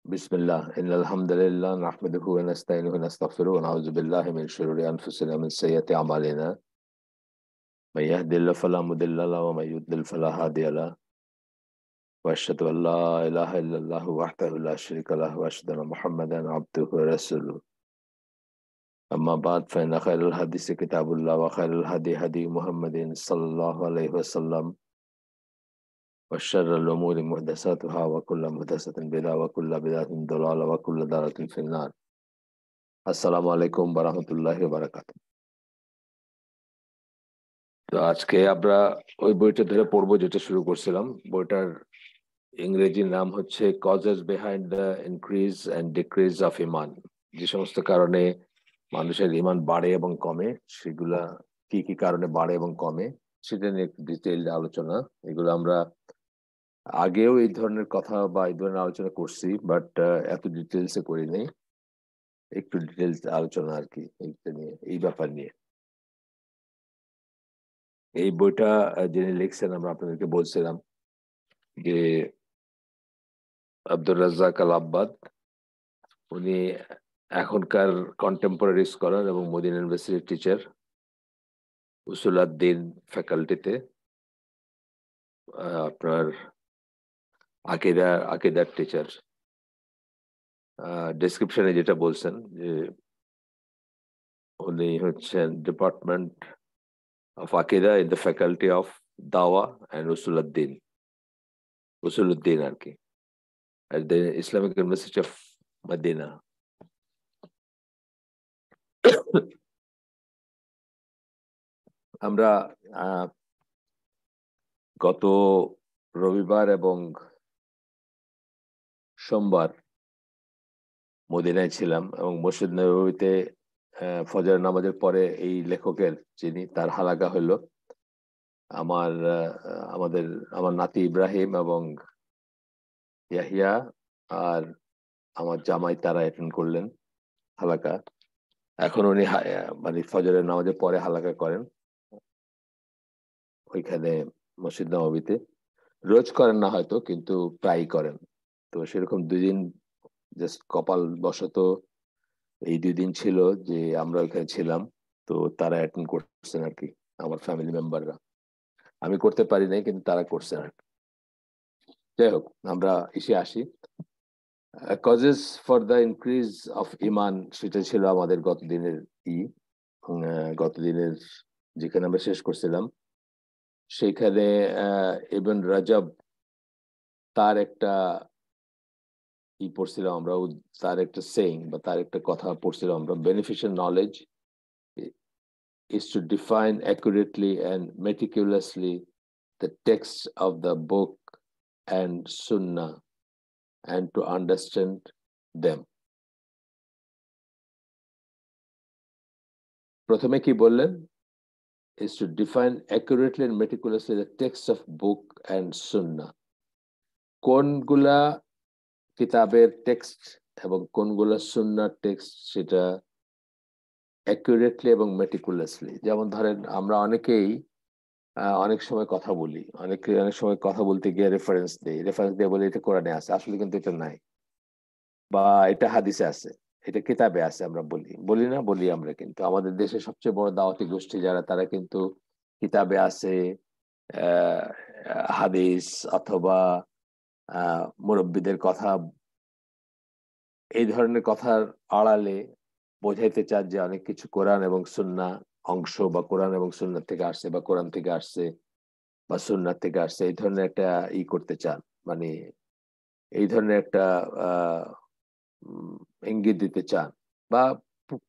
بسم الله إن الحمد لله نحمده ونستعينه ونستغفره ونعوذ بالله من شرور أنفسنا ومن سيئات أعمالنا من يهد الله فلا مضل له ومن يضلل فلا هادي له وأشهد أن لا إله إلا الله وحده لا شريك له وأشهد أن محمدا عبده ورسوله أما بعد فإن خير الحديث كتاب الله وخير الهدي هدي محمد صلى الله عليه وسلم وشر الأمور محدثاتها وكل محدثة بدعة وكل بدعة ضلالة وكل ضلالة في النار আসসালামু আলাইকুম ওয়া রাহমাতুল্লাহি ওয়া বারাকাতুহু। তো আজকে আমরা ওই বইটা ধরে পড়বো যেটা শুরু করছিলাম। বইটার ইংরেজি নাম হচ্ছে causes behind the increase and decrease of ইমান। যে সমস্ত কারণে মানুষের ইমান বাড়ে এবং কমে, সেগুলা কি কি কারণে বাড়ে এবং কমে সেটা নিয়ে ডিটেইলড আলোচনা। এগুলো আমরা আগেও এই ধরনের কথা বা এই ধরনের আলোচনা করছি, বাট এত ডিটেলসে করি নাই। একটু ডিটেলস আলোচনা আর কি এইটা নিয়ে, এই ব্যাপার নিয়ে। এই বইটা যিনি লিখছেন আমরা আপনাদেরকে বলছিলাম যে আব্দুর রাজ্জাক আল আব্বাদ। উনি এখনকার কন্টেম্পোরারি স্কলার এবং মদিনা ইউনিভার্সিটির টিচার, উসুলাদ্দিন ফ্যাকাল্টিতে। আপনার আকিদার টিচার। ডেসক্রিপশনে যেটা বলছেন যে উনি হচ্ছেন ডিপার্টমেন্ট অফ আকিদা ইন দ্য ফ্যাকাল্টি অফ দাওয়া অ্যান্ড উসুলুদ্দিন আর কি, at the Islamic University of Medina. আমরা গত রবিবার এবং সোমবার মদিনায় ছিলাম এবং মসজিদ নববীতে ফজর নামাজের পরে এই লেখকের যিনি তার হালাকা হইল। আমার নাতি ইব্রাহিম এবং ইয়াহিয়া আর আমার জামাই তারা অ্যাটেন্ড করলেন হালাকা। এখন উনি মানে ফজরের নামাজের পরে হালাকা করেন ওইখানে মসজিদ নববীতে। রোজ করেন না হয়তো, কিন্তু প্রায় করেন। তো সেরকম 2 দিন জাস্ট কপাল বশত এই 2 দিন ছিল যে আমরা ওইখানে ছিলাম, তো তারা অ্যাটেন্ড করছেন আর কি, আমার ফ্যামিলি মেম্বাররা। আমি করতে পারি নাই, কিন্তু তারা করছেন আর কি। যাই হোক, আমরা এসে আসি। Causes for the increase of ইমান, সেটা ছিল আমাদের গতদিনের গতদিনের যেখানে আমরা শেষ করছিলাম। সেইখানে ইবন রাজব তার একটা পড়ছিলাম আমরা, তার একটা সেইং বা তার একটা কথা পড়ছিলাম আমরা। Beneficial knowledge is to define accurately and meticulously the texts of the book and sunnah and to understand them. প্রথমে কি বললেন? is to define accurately and meticulously the texts of book and sunnah. কোনগুলা কিতাবের text এবং কোনগুলা সুন্নার text সেটা accurately এবং মেটিকুলাসলি। যেমন ধরেন আমরা অনেকেই অনেক সময় কথা বলি, অনেক সময় কথা বলতে গিয়ে রেফারেন্স দিয়ে বলি এটা কোরআনে আছে, আসলে কিন্তু এটা নাই, বা এটা হাদিসে আছে, এটা কিতাবে আছে। আমরা বলি না, বলি আমরা। কিন্তু আমাদের দেশে সবচেয়ে বড় দাওয়াতি গোষ্ঠী যারা, তারা কিন্তু কিতাবে আছে, হাদিস অথবা মুরব্বীদের কথা, এই ধরনের কথার আড়ালে বোঝাইতে চান যে অনেক কিছু কোরআন এবং সুন্নাহ অংশ, বা কোরআন এবং সুন্নাহ থেকে আসছে, বা কোরআন থেকে আসছে, বা সুন্নাহ থেকে আসছে, এই ধরনের একটা করতে চান, মানে এই ধরনের একটা ইঙ্গিত দিতে চান। বা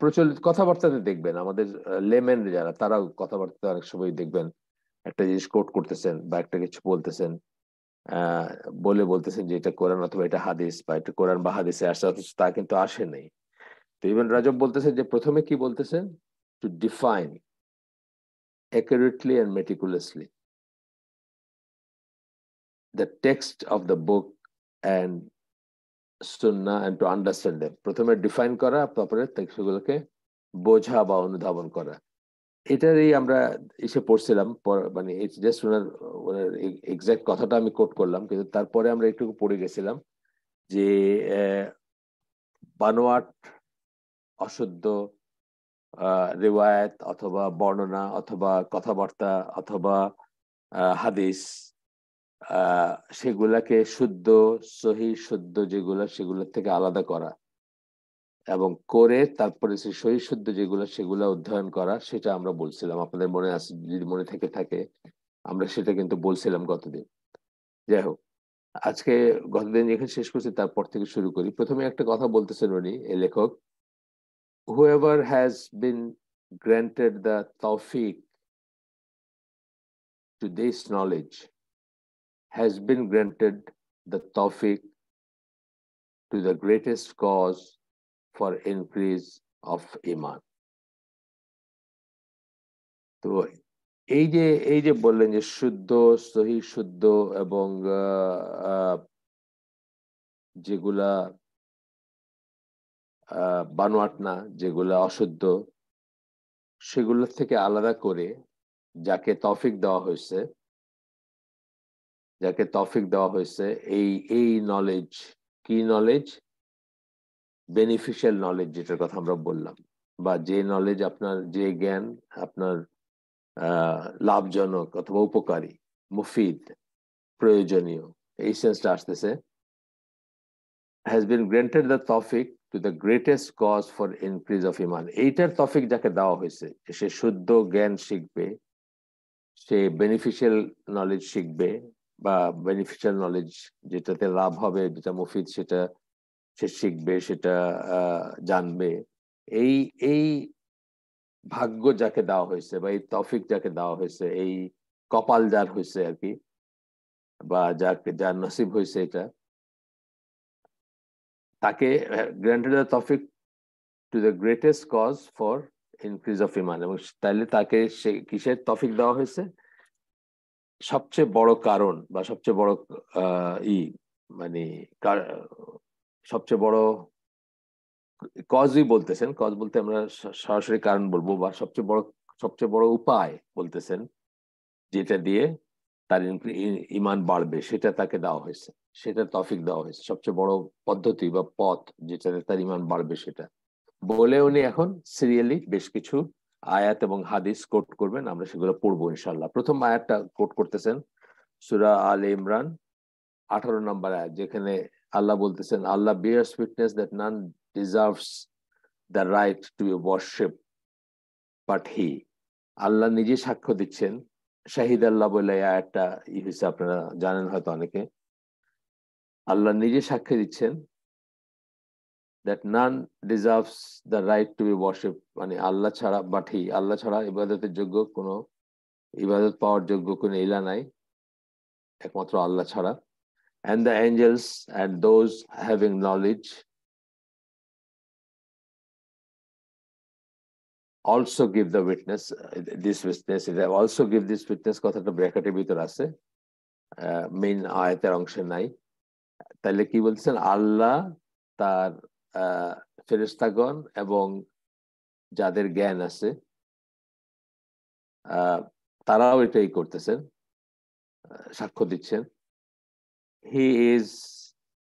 প্রচলিত কথাবার্তাতে দেখবেন আমাদের লেমেন যারা, তারাও কথাবার্তা অনেক সময় দেখবেন একটা জিনিস কোট করতেছেন বা একটা কিছু বলতেছেন, বলতেছেন যে এটা কোরআন অথবা এটা হাদিস, বা এটা কোরআন বা হাদিসে আসছে, অথচ তা কিন্তু আসে নাই। তো ইবন রাজব বলতেছেন যে প্রথমে কি বলতেছেন? To define accurately and meticulously the text of the book and sunnah and to understand them. প্রথমে ডিফাইন করা, তারপরে সেগুলোকে বোঝা বা অনুধাবন করা। এটারই আমরা এসে পড়ছিলাম। মানে জাস্ট ওনার এক্সাক্ট কথাটা আমি কোট করলাম, কিন্তু তারপরে আমরা একটু পড়ে গেছিলাম যে বানোয়াট অশুদ্ধ রিওয়ায়াত অথবা বর্ণনা অথবা কথাবার্তা অথবা হাদিস সেগুলাকে শুদ্ধ সহি শুদ্ধ যেগুলো সেগুলোর থেকে আলাদা করা এবং করে তারপরে সে সহি শুদ্ধ যেগুলো সেগুলো অধ্যয়ন করা, সেটা আমরা বলছিলাম। আপনাদের মনে আছে, যদি মনে থেকে থাকে, আমরা সেটা কিন্তু বলছিলাম গতদিন। যাই হোক, আজকে গতদিন যেখানে শেষ করছি তারপর থেকে শুরু করি। প্রথমে একটা কথা বলতেছেন উনি, এই লেখক, whoever has been granted the tawfiq to this knowledge has been granted the tawfiq to the greatest cause for increase of iman. তো এই যে বললেন যে শুদ্ধ সহি শুদ্ধ এবং যেগুলা বানোয়াট না, যেগুলা অশুদ্ধ, সেগুলোর থেকে আলাদা করে যাকে তৌফিক দেওয়া হয়েছে, এই এই নলেজ, কি নলেজ? বেনিফিশিয়াল নলেজ, যেটার কথা আমরা বললাম, বা যে নলেজ আপনার, যে জ্ঞান আপনার লাভজনক অথবা উপকারী, মুফিদ, প্রয়োজনীয়, এই সেন্সটা আসতেছে। has been granted the tawfiq to the greatest cause for increase of iman. এইটার তৌফিক যাকে দেওয়া হয়েছে, সে শুদ্ধ জ্ঞান শিখবে, সে বেনিফিশিয়াল নলেজ শিখবে, বা বেনিফিশিয়াল নলেজ যেটাতে লাভ হবে, যেটা মুফিদ, সেটা সে শিখবে, সেটা জানবে। এই এই ভাগ্য যাকে দেওয়া হয়েছে, বা এই তৌফিক যাকে দেওয়া হয়েছে, এই কপাল যার হয়েছে আর কি, বা যার নসিব হয়েছে এটা, তাকে গ্র্যান্টেড দ্য তৌফিক to the greatest cause for increase of ইমান। এবং তাইলে তাকে সে কিসের তৌফিক দেওয়া হয়েছে? সবচেয়ে বড় কারণ বা সবচেয়ে বড় মানে সবচেয়ে বড় কজই বলতেছেন, কজ বলতে আমরা সরাসরি কারণ বলবো, বা সবচেয়ে বড় উপায় বলতেছেন, যেটা দিয়ে তার ইমান বাড়বে, সেটা তাকে দেওয়া হয়েছে, সেটা তৌফিক দেওয়া হয়েছে। সবচেয়ে বড় পদ্ধতি বা পথ যেটাতে তার ইমান বাড়বে, সেটা বলে উনি এখন সিরিয়ালি বেশ কিছু আয়াত এবং হাদিস কোট করবেন। আমরা সেগুলো পড়বো ইনশাল্লাহ। প্রথম আয়াতটা কোট করতেছেন সূরা আলে ইমরান 18 নম্বর আয়াত, যেখানে আল্লাহ বলতেছেন, আল্লাহ bears witness that none deserves the right to be worshipped but he. আল্লাহ নিজে সাক্ষ্য দিচ্ছেন, শাহিদ আল্লাহ বলে আয়াতটা হয়েছে, আপনারা জানেন হয়তো অনেকে। আল্লাহ নিজে সাক্ষ্য দিচ্ছেন that none deserves the right to be worshipped, মানে আল্লাহ ছাড়া, বাট হি, আল্লাহ ছাড়া ইবাদতের যোগ্য কোনো, ইবাদত পাওয়ার যোগ্য কোনো ইলা নাই একমাত্র আল্লাহ ছাড়া। And the angels and those having knowledge also give the witness, this witness, also give this witness, কথাটা ব্র্যাকেটের ভিতর আছে, মেইন আয়াতের অংশে নাই। তাহলে কি বলছেন? আল্লাহ, তার ফেরেশতাগণ এবং যাদের জ্ঞান আছে, তারাও এটাই করতেছেন, সাক্ষ্য দিচ্ছেন। হি ইজ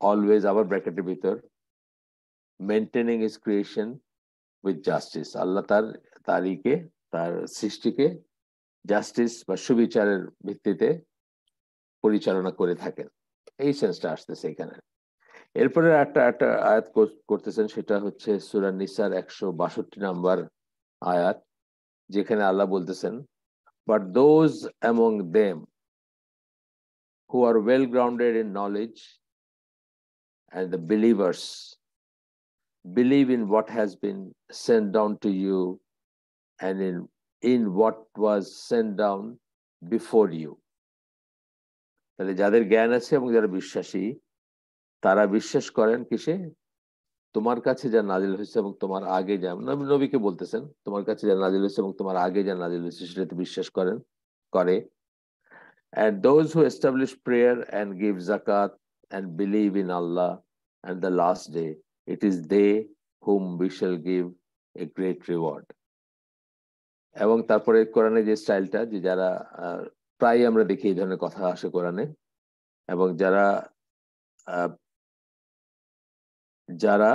অলওয়েজ, আবার ব্র্যাকেটের ভিতর, maintaining his creation with justice. Allah তার সৃষ্টিকে জাস্টিস বা সুবিচারের ভিত্তিতে পরিচালনা করে থাকেন। এই সেন্সটা আসতেছে এখানে। এরপরে একটা আয়াত করতেছেন, সেটা হচ্ছে সূরা নিসার 162 নম্বর আয়াত, যেখানে আল্লাহ বলতেছেন, but those among them who are well grounded in knowledge and the believers believe in what has been sent down to you and in what was sent down before you. তাহলে যাদের জ্ঞান আছে এবং যারা বিশ্বাসী, তারা বিশ্বাস করেন কিসে? তোমার কাছে যা নাজিল হয়েছে এবং তোমার আগে যা, নবীকে বলতেছেন, তোমার কাছে যা নাজিল হয়েছে এবং তোমার আগে যা নাজিল হয়েছে সেটাতে বিশ্বাস করে। And those who establish prayer and give zakat and believe in Allah and the last day, it is they whom we shall give a great reward. এবং তারপরে কোরআনে যে স্টাইলটা, যে যারা প্রায় আমরা দেখি এই ধরনের কথা আসে কোরআনে, এবং যারা যারা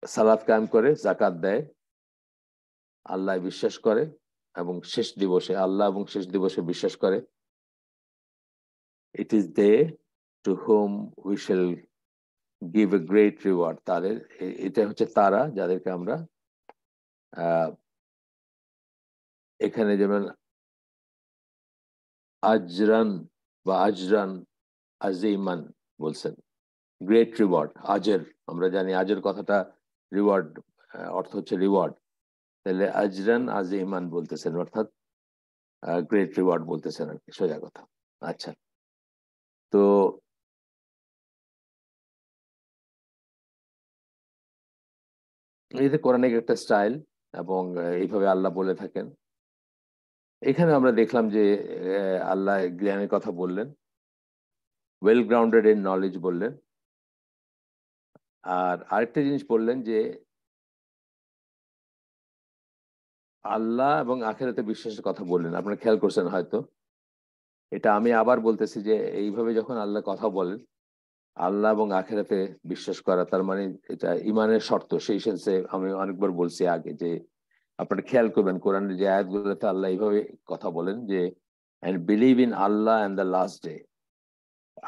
সালাত কায়েম করে, যাকাত দেয়, আল্লাহ বিশ্বাস করে এবং শেষ দিবসে, আল্লাহ এবং শেষ দিবসে বিশ্বাস করে, it is they to whom we shall give a great reward. তাদের এটা হচ্ছে তারা যাদেরকে আমরা আহ এখানে যেমন আজরান বা আজরান আজিমান বলছেন, গ্রেট রিওয়ার্ড। আজের, আমরা জানি আজের কথাটা রিওয়ার্ড, অর্থ হচ্ছে রিওয়ার্ড, তাহলে আজরান আজিমান বলতেছেন, অর্থাৎ গ্রেট রিওয়ার্ড বলতেছেন আর কি, সোজা কথা। আচ্ছা, তো এই যে কোরআনিক একটা স্টাইল, এবং এইভাবে আল্লাহ বলে থাকেন। এখানে আমরা দেখলাম যে আল্লাহ জ্ঞানের কথা বললেন, ওয়েল গ্রাউন্ডেড ইন নলেজ বললেন। আর আরেকটা জিনিস বললেন যে আল্লাহ এবং আখেরাতে বিশ্বাসের কথা বললেন, আপনারা খেয়াল করছেন হয়তো। এটা আমি আবার বলতেছি যে এইভাবে যখন আল্লাহ কথা বলেন, আল্লাহ এবং আখেরাতে বিশ্বাস করা, তার মানে এটা ইমানের শর্ত। সেই সেন্সে আমি অনেকবার বলছি আগে যে আপনারা খেয়াল করবেন কোরআনের যে আয়াতগুলোতে আল্লাহ এইভাবে কথা বলেন যে and believe in Allah and the last day.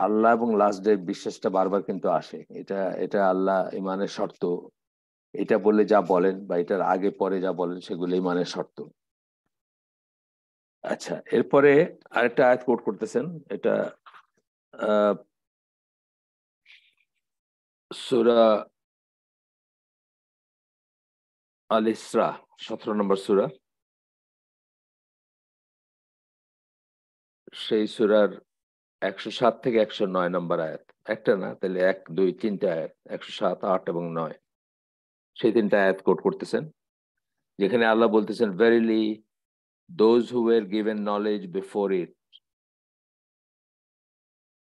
Allah এবং লাস্ট ডে বিশ্বাসটা বারবার কিন্তু আসে, এটা এটা আল্লাহ ইমানের শর্ত। এটা বললে যা বলেন বা এটার আগে পরে যা বলেন সেগুলো ইমানের শর্ত। আচ্ছা, এরপরে আরেকটা আয়াত কোট করতেছেন, এটা আহ সূরা আল ইসরা, 17 নম্বর সূরা। সেই সূরার 107 থেকে 109 নম্বর আয়াত। একটা না, তাহলে 1, 2, 3টে আয়াত, 107, 8 এবং 9, সেই 3টে আয়াত কোট করতেছেন, যেখানে আল্লাহ বলতেছেন, verily those who were given knowledge before it,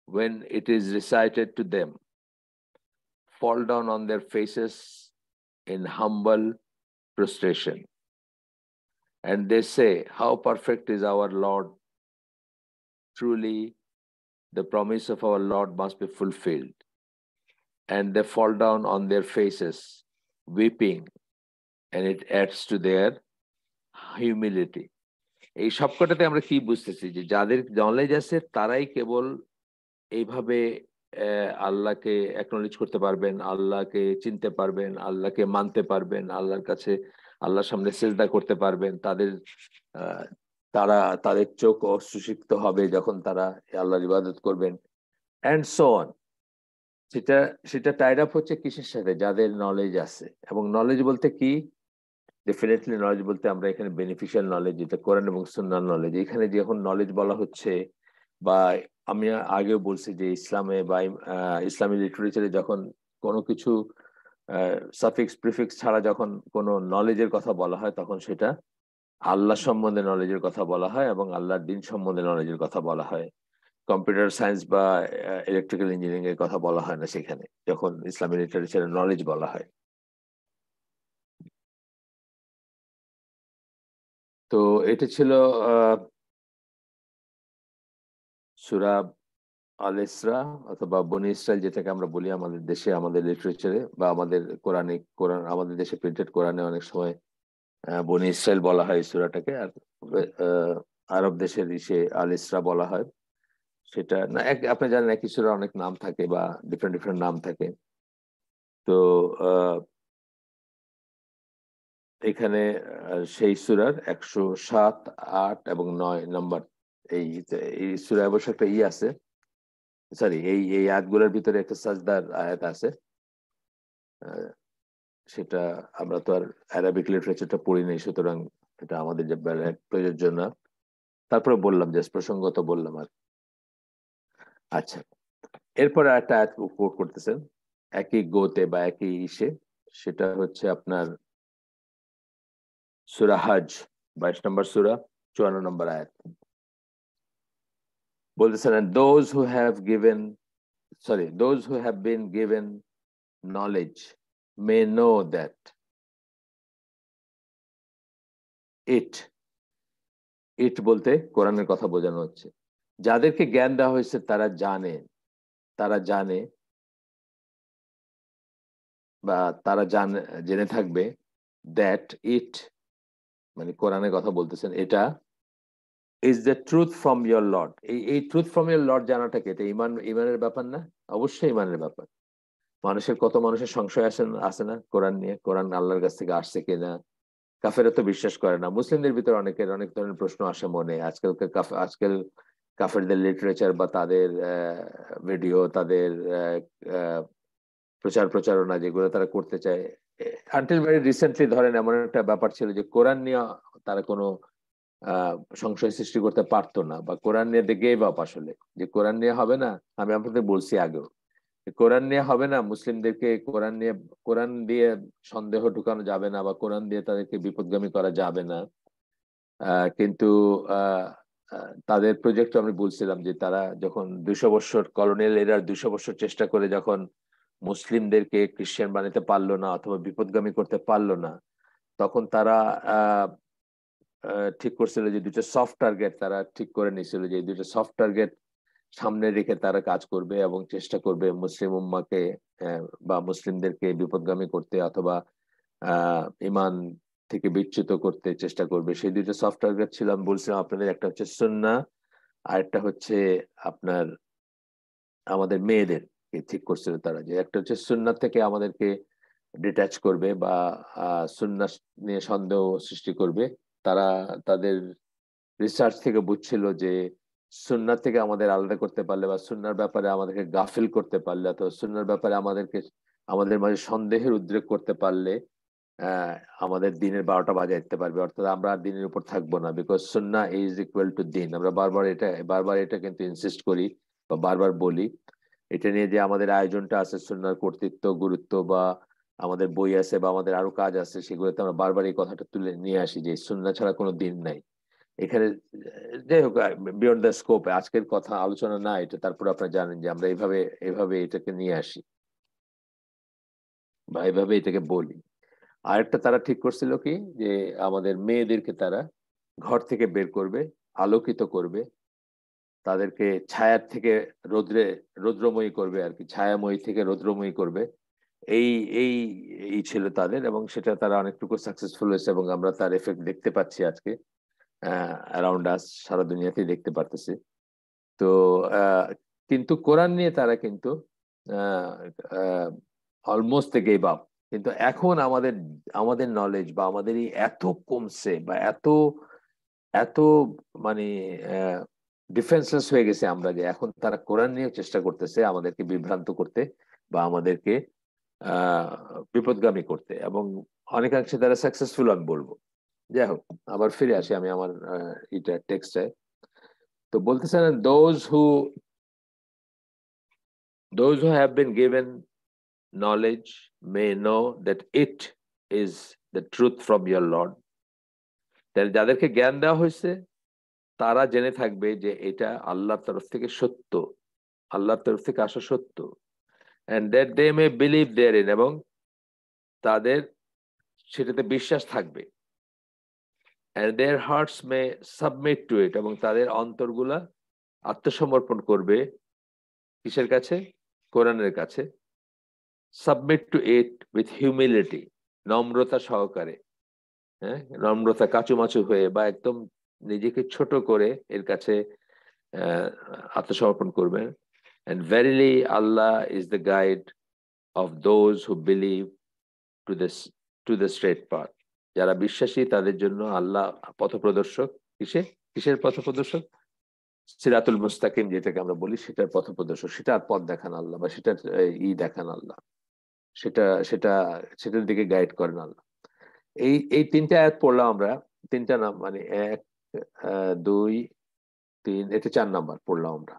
when it is recited to them, fall down on their faces in humble prostration, and they say, how perfect is our Lord. Truly, the promise of our Lord must be fulfilled. And they fall down on their faces, weeping, and it adds to their humility. এই সবকটাতে আমরা কি বুঝতেছি, যে যাদের knowledge আছে তারাই কেবল এইভাবে আল্লাহকে অ্যাকনলেজ করতে পারবেন, আল্লাহকে চিনতে পারবেন, আল্লাহকে মানতে পারবেন, আল্লাহর কাছে, আল্লাহর সামনে সেজদা করতে পারবেন। তাদের আহ, তারা, তাদের চোখ অশ্রুসিক্ত হবে যখন তারা আল্লাহর ইবাদত করবেন, অ্যান্ড সো অন। সেটা সেটা টাইড আপ হচ্ছে কিসের সাথে? যাদের নলেজ আছে। এবং নলেজ বলতে কি? ডেফিনেটলি নলেজ বলতে আমরা এখানে বেনিফিশিয়াল নলেজ, যেটা কোরআন এবং সুন্নাহর নলেজ। এখানে যখন নলেজ বলা হচ্ছে, বা আমি আগেও বলছি যে ইসলামে বা ইসলামী লিটারেচারে যখন কোনো কিছু সাফিক্স প্রিফিক্স ছাড়া যখন কোনো নলেজের কথা বলা হয়, তখন সেটা আল্লাহ সম্বন্ধে নলেজের কথা বলা হয় এবং আল্লাহর দিন সম্বন্ধে নলেজের কথা বলা হয়। কম্পিউটার সায়েন্স বা ইলেকট্রিক্যাল ইঞ্জিনিয়ারিং এর কথা বলা হয় না সেখানে, যখন ইসলামী লিটারেচারের নলেজ বলা হয়। তো এটা ছিল সূরা আল ইসরা, অথবা বনি ইসরাইল যেটাকে আমরা বলি আমাদের দেশে, আমাদের লিটারেচারে বা আমাদের কোরআন আমাদের দেশে প্রিন্টেড কোরআনে অনেক সময় বনি ইসরাইল বলা হয় এই সূরাটাকে। আর আহ, আরব দেশের ইসে আল ইসরা বলা হয়। সেটা না, আপনি জানেন একই সূরার অনেক নাম থাকে বা ডিফারেন্ট ডিফারেন্ট নাম থাকে। তো এখানে সেই সূরার 107, 8 এবং 9 নম্বর, এই এই সূরায় অবশ্য একটা আছে, সরি, এই এই আয়াতগুলোর ভিতরে একটা সাজদার আয়াত আছে। আহ, সেটা আমরা তো আর অ্যারাবিক লিটারেচারটা পড়ি নাই, সুতরাং এটা আমাদের যে প্রযোজ্য না। তারপরে বললাম, জাস্ট প্রসঙ্গত বললাম আর। আচ্ছা, এরপরে একটা আয়াত কোট করতেছেন একই গোতে বা একই ইসে, সেটা হচ্ছে আপনার সূরা হজ, 22 নম্বর সূরা, 54 নম্বর আয়াত। বলতেছেন, and those who have been given knowledge may know that it ইট বলতে কোরআনের কথা বোঝানো হচ্ছে। যাদেরকে জ্ঞান দেওয়া হয়েছে তারা জানে, তারা জানে বা তারা জেনে থাকবে দ্যাট ইট, মানে কোরআনের কথা বলতেছেন, এটা is the truth from your Lord. এই ট্রুথ ফ্রম ইয়োর লর্ড জানাটাকে, এটা ইমানের ব্যাপার না? অবশ্যই ইমানের ব্যাপার। কত মানুষের সংশয় আছে না কোরআন নিয়ে, কোরআন আল্লাহর কাছ থেকে আসছে কিনা। কাফেরা তো বিশ্বাস করে না। মুসলিমদের ভিতরে অনেক ধরনের প্রশ্ন আসে মনে। আজকাল কাফেরদের লিটারেচার বা তাদের ভিডিও, তাদের প্রচারণা যেগুলো তারা করতে চায়, আনটিল ভেরি রিসেন্টলি ধরেন এমন একটা ব্যাপার ছিল যে কোরআন নিয়ে তারা কোনো সংশয় সৃষ্টি করতে পারতো না, বা কোরআন নিয়ে দে গেভ আপ আসলে, যে কোরআন নিয়ে হবে না। আমি আপনাদের বলছি আগেও, কোরআন নিয়ে হবে না, মুসলিমদেরকে কোরআন দিয়ে সন্দেহ ঢুকানো যাবে না, বা কোরআন দিয়ে তাদেরকে বিপদগামী করা যাবে না। কিন্তু তাদের প্রজেক্ট আমি বলছিলাম যে তারা যখন 200 বছর কলোনিয়াল এরার 200 বছর চেষ্টা করে যখন মুসলিমদেরকে খ্রিস্টান বানাতে পারলো না অথবা বিপদগামী করতে পারলো না, তখন তারা ঠিক করছিল যে দুটো সফট টার্গেট তারা ঠিক করে নিয়েছিল, যে দুটো সফট টার্গেট সামনে রেখে তারা কাজ করবে এবং চেষ্টা করবে মুসলিম উম্মাকে বা মুসলিমদেরকে বিপদগামী করতে অথবা ইমান থেকে বিচ্যুত করতে চেষ্টা করবে। সেই দুটো সফট টার্গেট ছিল, আমি বলছিলাম আপনাদের, একটা হচ্ছে সুন্নাহ আর একটা হচ্ছে আপনার আমাদের মেয়েদেরকে ঠিক করছিল তারা, যে একটা হচ্ছে সুন্নাহ থেকে আমাদেরকে ডিট্যাচ করবে বা সুন্নাহ নিয়ে সন্দেহ সৃষ্টি করবে। তারা তাদের রিসার্চ থেকে বুঝছিল যে সুন্নাহ থেকে আমাদের আলাদা করতে পারলে বা সুন্নাহর ব্যাপারে আমাদেরকে গাফিল করতে পারলে অথবা সুন্নাহর ব্যাপারে আমাদের মাঝে সন্দেহের উদ্রেক করতে পারলে আহ আমাদের দিনের 12টা বাজায় দিতে পারবে, অর্থাৎ আমরা আর দিনের উপর থাকবো না। Because Sunnah is equal to দিন। আমরা বারবার এটা কিন্তু ইনসিস্ট করি বা বারবার বলি। এটা নিয়ে যে আমাদের আয়োজনটা আছে, সুন্নাহর কর্তৃত্ব, গুরুত্ব, বা আমাদের বই আছে বা আমাদের আরো কাজ আছে, সেগুলোতে আমরা বারবার এই কথাটা তুলে নিয়ে আসি যে সুন্নাহ ছাড়া কোনো দিন নাই এখানে। যাই হোক, বিয়ন্ড দ্য স্কোপ, আজকের কথা আলোচনা না এটা। তারপরে আপনারা জানেন যে আমরা এভাবে এটাকে নিয়ে আসি বা এভাবে এটাকে বলি। আরেকটা তারা ঠিক করছিল কি, যে আমাদের মেয়েদেরকে তারা ঘর থেকে বের করবে, আলোকিত করবে, তাদেরকে ছায়ার থেকে রৌদ্রময়ী করবে আর কি, ছায়াময়ী থেকে রৌদ্রময়ী করবে। এই এই এই ছিল তাদের, এবং সেটা তারা অনেকটুকু সাকসেসফুল হয়েছে এবং আমরা তার এফেক্ট দেখতে পাচ্ছি আজকে অ্যারাউন্ড আস, সারা দুনিয়াতেই দেখতে পারতেছি। তো কিন্তু কোরআন নিয়ে তারা কিন্তু অলমোস্ট গেভ আপ। কিন্তু এখন আমাদের আমাদের নলেজ বা আমাদের এই এত কমছে বা এত এত মানে ডিফেন্সলেস হয়ে গেছে আমরা, যে এখন তারা কোরআন নিয়ে চেষ্টা করতেছে আমাদেরকে বিভ্রান্ত করতে বা আমাদেরকে আহ বিপদগামী করতে, এবং অনেকাংশে তারা সাকসেসফুল আমি বলবো। যাই হোক, আবার ফিরে আসি আমি আমার এটা টেক্সটে। তো বলতেছেন, those who have been given knowledge may know that it is the truth from your Lord. তাহলে যাদেরকে জ্ঞান দেওয়া হয়েছে তারা জেনে থাকবে যে এটা আল্লাহর তরফ থেকে সত্য, আল্লাহর তরফ থেকে আসা সত্য। and that they may believe therein, এবং তাদের সেটাতে বিশ্বাস থাকবে। and their hearts may submit to it, এবং তাদের অন্তরগুলা আত্মসমর্পণ করবে কিসের কাছে? কোরআনের কাছে। Submit to it with humility, নম্রতা সহকারে, হ্যাঁ, নম্রতা, কাচুমাচু হয়ে বা একদম নিজেকে ছোট করে এর কাছে আত্মসমর্পণ করবেন। and verily Allah is the guide of those who believe to this to the straight path. যারা বিশ্বাসী তাদের জন্য আল্লাহ পথপ্রদর্শক। কিসের পথপ্রদর্শক? সিরাতুল মুস্তাকিম যেটাকে আমরা বলি, সেটার পথপ্রদর্শক, সেটার পথ দেখান আল্লাহ, বা সেটার দেখান আল্লাহ, সেটা সেটা সেটার দিকে গাইড করেন আল্লাহ। এই তিনটা আয়াত পড়লাম আমরা। তিনটা নাম মানে 1, 2, 3, এটা 4 নাম্বার পড়লাম আমরা।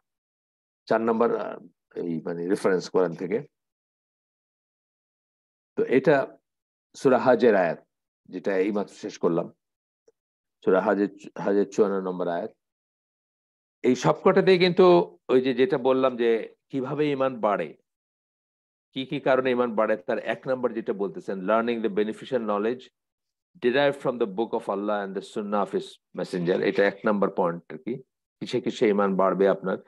4 নাম্বার এই মানে রেফারেন্স কোরআন থেকে। তো এটা সূরা হজের আয়াত, যেটা এইমাত্র শেষ করলাম। সূরা হজের 54 নম্বর আয়াত। এই সবকটাতেই কিন্তু ওই যেটা বললাম যে কিভাবে ঈমান বাড়ে, কি কি কারণে ঈমান বাড়ে, তার 1 নাম্বার যেটা বলতেছেন, learning the beneficial knowledge derived from the book of Allah and the sunnah of his messenger। এটা 1 নাম্বার পয়েন্ট আর কি, কিসে কিসে ঈমান বাড়বে আপনার।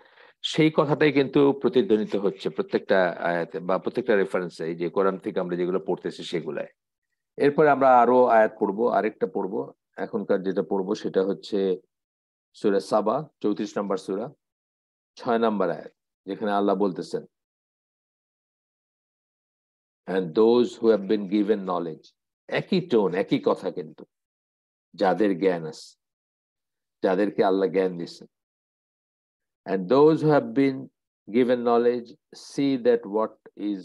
সেই কথাটাই কিন্তু প্রতিধ্বনিত হচ্ছে প্রত্যেকটা আয়াতে বা প্রত্যেকটা রেফারেন্সে, এই যে কোরআন থেকে আমরা যেগুলো পড়তেছি সেগুলায়। এরপরে আমরা আরো আয়াত পড়বো, আরেকটা পড়বো। এখনকার যেটা পড়বো সেটা হচ্ছে সূরা সাবা, 34 নম্বর সূরা, 6 নম্বর আয়াত, যেখানে আল্লাহ বলতেছেন, and those who have been given knowledge, একই টোন, একই কথা কিন্তু, যাদের জ্ঞান আছে, যাদেরকে আল্লাহ জ্ঞান দিচ্ছেন, and those who have been given knowledge see that what is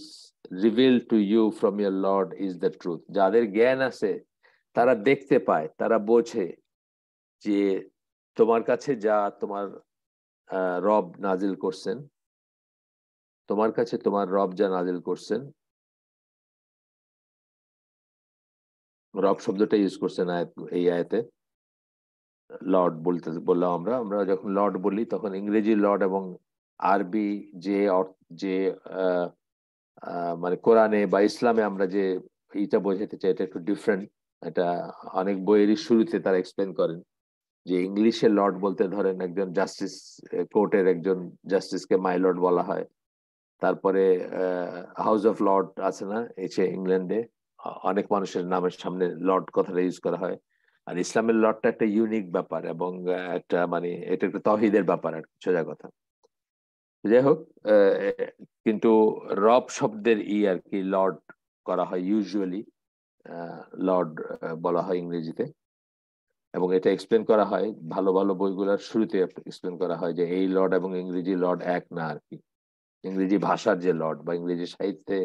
revealed to you from your Lord is the truth. যাদের জ্ঞান আছে তারা দেখতে পায়, তারা বোঝে যে তোমার কাছে যা তোমার রব নাজিল করছেন, তোমার কাছে তোমার রব যা নাজিল করছেন, রব শব্দটা ইউজ করছেন এই আয়াতে। লর্ড বললাম আমরা, যখন লর্ড বলি তখন ইংরেজি লর্ড এবং আরবি যে যে মানে কোরআনে বা ইসলামে আমরা যে এইটা বোঝাতে চাই, এটা একটু ডিফারেন্ট। এটা অনেক বইয়েরই শুরুতে তারা এক্সপ্লেন করেন যে ইংলিশে লর্ড বলতে ধরেন একজন জাস্টিস, কোর্টের একজন জাস্টিসকে মাই লর্ড বলা হয়। তারপরে হাউস অফ লর্ড আছে না এসে ইংল্যান্ডে, অনেক মানুষের নামের সামনে লর্ড কথাটা ইউজ করা হয়। আর ইসলামের লর্ডটা একটা ইউনিক ব্যাপার এবং একটা মানে এটা একটা তৌহিদের ব্যাপার আর কি, সোজা কথা। যাই হোক, কিন্তু রব শব্দের আর কি লর্ড করা হয় ইউজুয়ালি, লর্ড বলা হয় ইংরেজিতে। এবং এটা এক্সপ্লেন করা হয় ভালো ভালো বইগুলোর শুরুতে, এক্সপ্লেন করা হয় যে এই লর্ড এবং ইংরেজি লর্ড এক না আর কি। ইংরেজি ভাষার যে লর্ড বা ইংরেজি সাহিত্যে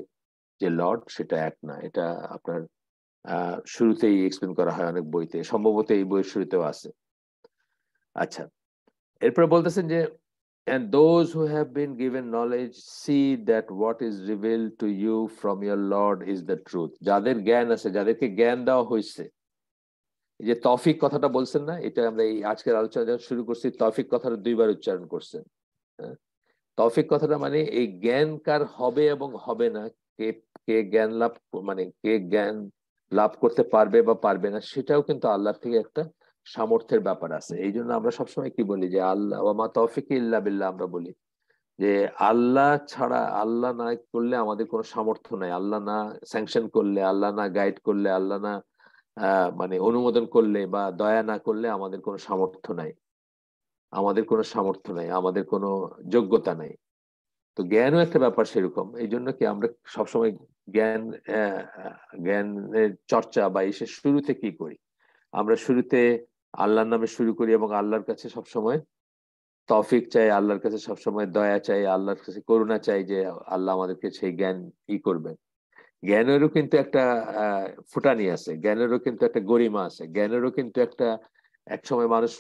যে লর্ড সেটা এক না, এটা আপনার শুরুতেই এক্সপ্লেন করা হয় অনেক বইতে, সম্ভবত এই বইয়ের শুরুতেও আছে। আচ্ছা, এরপরে বলতেছেন যে and those who have been given knowledge see that what is revealed to you from your Lord is the truth. যাদের জ্ঞান আছে, যাদেরকে জ্ঞান দেওয়া হয়েছে, এই যে তৌফিক কথাটা বলছেন না, এটা আমরা এই আজকের আলোচনা যখন শুরু করছি তৌফিক কথাটা 2 বার উচ্চারণ করছেন। হ্যাঁ, তৌফিক কথাটা মানে এই জ্ঞান কার হবে এবং হবে না, কে কে জ্ঞান লাভ মানে কে জ্ঞান লাভ করতে পারবে বা পারবে না, সেটাও কিন্তু আল্লাহর থেকে একটা সামর্থ্যের ব্যাপার আছে। এই জন্য আমরা সবসময় কি বলি যে আল্লাহ ওয়া মা তৌফিক ইল্লা বিল্লাহ, আমরা বলি যে আল্লাহ ছাড়া, আল্লাহ না করলে আমাদের কোনো সামর্থ্য নাই, আল্লাহ না স্যাংশন করলে, আল্লাহ না গাইড করলে, আল্লাহ না মানে অনুমোদন করলে বা দয়া না করলে আমাদের কোনো সামর্থ্য নাই, আমাদের কোনো সামর্থ্য নাই, আমাদের কোনো যোগ্যতা নাই। তো জ্ঞানও একটা ব্যাপার সেরকম। এই জন্য কি আমরা সবসময় জ্ঞান জ্ঞানের চর্চা বা এসে শুরুতে কি করি, আমরা শুরুতে আল্লাহর নামে শুরু করি এবং আল্লাহর কাছে সবসময় তৌফিক চাই, আল্লাহর কাছে সবসময় দয়া চাই, আল্লাহর কাছে করুণা চাই যে আল্লাহ আমাদেরকে সেই জ্ঞান করবেন। জ্ঞানেরও কিন্তু একটা ফুটানি আছে, জ্ঞানেরও কিন্তু একটা গরিমা আছে, জ্ঞানেরও কিন্তু একটা, এক সময় মানুষ,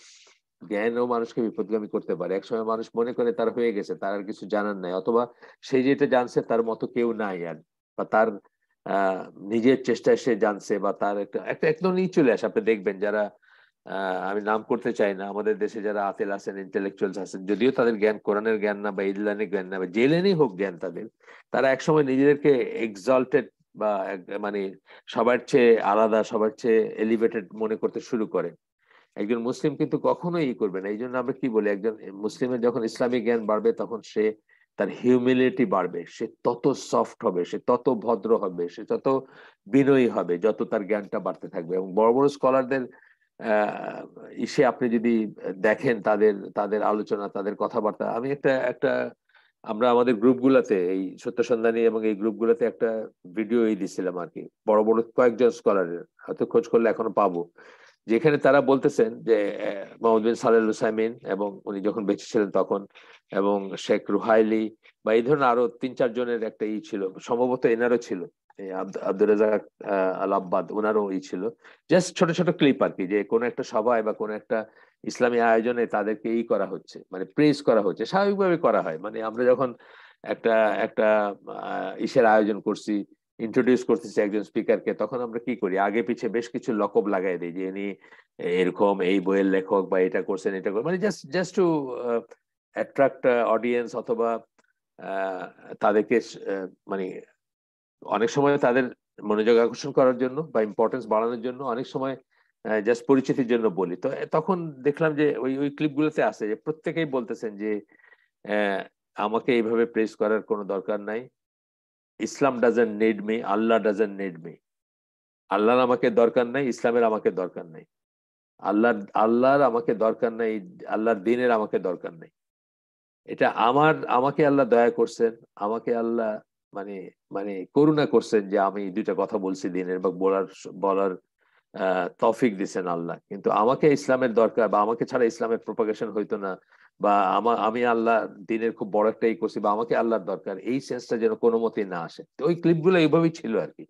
জ্ঞানও মানুষকে বিপদগামী করতে পারে। এক সময় মানুষ মনে করে তার হয়ে গেছে, তার আর কিছু জানার নাই, অথবা সে যেটা জানছে তার মতো কেউ নাই আর, বা তার আহ নিজের চেষ্টায় সে জানছে, বা তার একটা একটা একদম চলে আসে। আপনি দেখবেন যারা আমি নাম করতে চাই না, আমাদের দেশে যারা আতেল আছেন, ইন্টেলেকচুয়ালস আছেন, যদিও তাদের জ্ঞান কোরআনের জ্ঞান না বা ইল্লানের জ্ঞান না বা যে লেনেই হোক জ্ঞান তাদের, তারা একসময় নিজেদেরকে এক্সলটেড বা মানে সবার চেয়ে আলাদা, সবার চেয়ে এলিভেটেড মনে করতে শুরু করে। একজন মুসলিম কিন্তু কখনোই করবে না। এই জন্য আমরা কি বলি, একজন মুসলিমের যখন ইসলামিক জ্ঞান বাড়বে তখন সে তার হিউমিলিটি বাড়বে, সে তত সফট হবে, সে তত ভদ্র হবে, সে তত বিনয়ী হবে যত তার জ্ঞানটা বাড়তে থাকবে। এবং বড় বড় স্কলারদের ইসে আপনি যদি দেখেন তাদের তাদের আলোচনা, তাদের কথাবার্তা, আমি একটা একটা আমরা আমাদের গ্রুপগুলোতে, এই সত্য সন্ধানী এবং এই গ্রুপগুলোতে একটা ভিডিও দিছিলাম আর কি, বড় বড় কয়েকজন স্কলারের, হয়তো খোঁজ করলে এখনো পাবো, যেখানে তারা বলতেছেন যে মোহাম্মদ বিন সালেহ আল উসাইমিন, এবং উনি যখন বেঁচে ছিলেন তখন, এবং শেখ রুহাইলি বা এই ধরনের আরো 3-4 জনের একটা ছিল, সম্ভবত এনারও ছিল, এই আব্দুর রাজাক আল আব্বাদ, ওনারও ছিল। জাস্ট ছোট ছোট ক্লিপ আর কি, যে কোনো একটা সভায় বা কোনো একটা ইসলামী আয়োজনে তাদেরকে করা হচ্ছে, মানে প্রেজ করা হচ্ছে, স্বাভাবিকভাবে করা হয়। মানে আমরা যখন একটা একটা ইসের আয়োজন করছি, ইন্ট্রোডিউস করতেছি একজন স্পিকারকে, তখন আমরা কি করি, আগে পিছে বেশ কিছু লকব লাগাই দিই যে ইনি এরকম এই বইয়ের লেখক বা এটা করছেন এটা করছেন, মানে just just two attract audience, অথবা তাদেরকে মানে অনেক সময় তাদের মনোযোগ আকর্ষণ করার জন্য বা ইম্পর্টেন্স বাড়ানোর জন্য, অনেক সময় জাস্ট পরিচিতির জন্য বলি। তো তখন দেখলাম যে ওই ওই ক্লিপগুলোতে আছে যে প্রত্যেকেই বলতেছেন যে আমাকে এইভাবে প্রেস করার কোনো দরকার নাই। Islam doesn't need me, Allah doesn't need me. আল্লাহর আমাকে দরকার নাই, ইসলামের আমাকে দরকার নাই। আল্লাহর আল্লাহর আমাকে দরকার নাই, আল্লাহর দিনের আমাকে দরকার নাই। এটা আমাকে আল্লাহ দয়া করছেন, আমাকে আল্লাহ মানে মানে করুণা করছেন যে আমি দুইটা কথা বলছি দিনের, বা বলার বলার তৌফিক দিছেন আল্লাহ। কিন্তু আমাকে ইসলামের দরকার, বা আমাকে ছাড়া ইসলামের প্রপাগেশন হইতো না, বা আমি আল্লাহ দিনের খুব বড় একটা করেছি, বা আমাকে আল্লাহর দরকার, এই সেন্সটা যেন কোনো মতেই না আসে। তো ওই ক্লিপগুলো এইভাবেই ছিল আর কি,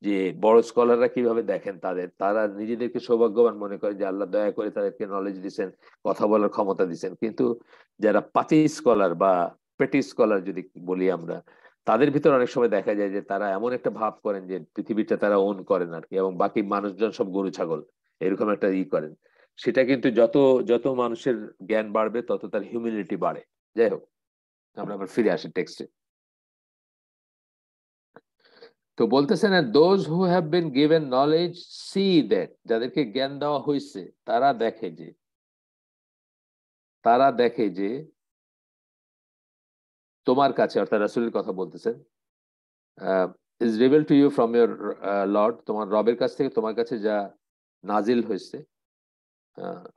যে বড় স্কলাররা কিভাবে দেখেন তারা নিজেদেরকে সৌভাগ্যবান মনে করে যে আল্লাহ দয়া করে তাদেরকে নলেজ দিচ্ছেন, কথা বলার ক্ষমতা দিচ্ছেন। কিন্তু যারা পাতি স্কলার বা পেটি স্কলার যদি বলি আমরা, তাদের ভিতর অনেক সময় দেখা যায় যে তারা এমন একটা ভাব করেন যে পৃথিবীটা তারা ওন করেন আর কি, এবং বাকি মানুষজন সব গরু ছাগল, এরকম একটা করেন। সেটা কিন্তু যত যত মানুষের জ্ঞান বাড়বে তত তার হিউমিলিটি বাড়ে। যাই হোক, আমরা আবার ফিরে আসি টেক্সটে। তো বলতেছেন, those who have been given knowledge see that, যাদেরকে জ্ঞান দেওয়া হয়েছে তারা দেখে যে তোমার কাছে, অর্থাৎ রাসূলের কথা বলতেছেন, is reveal to you from your lord, তোমার রবের কাছ থেকে তোমার কাছে যা নাজিল হয়েছে,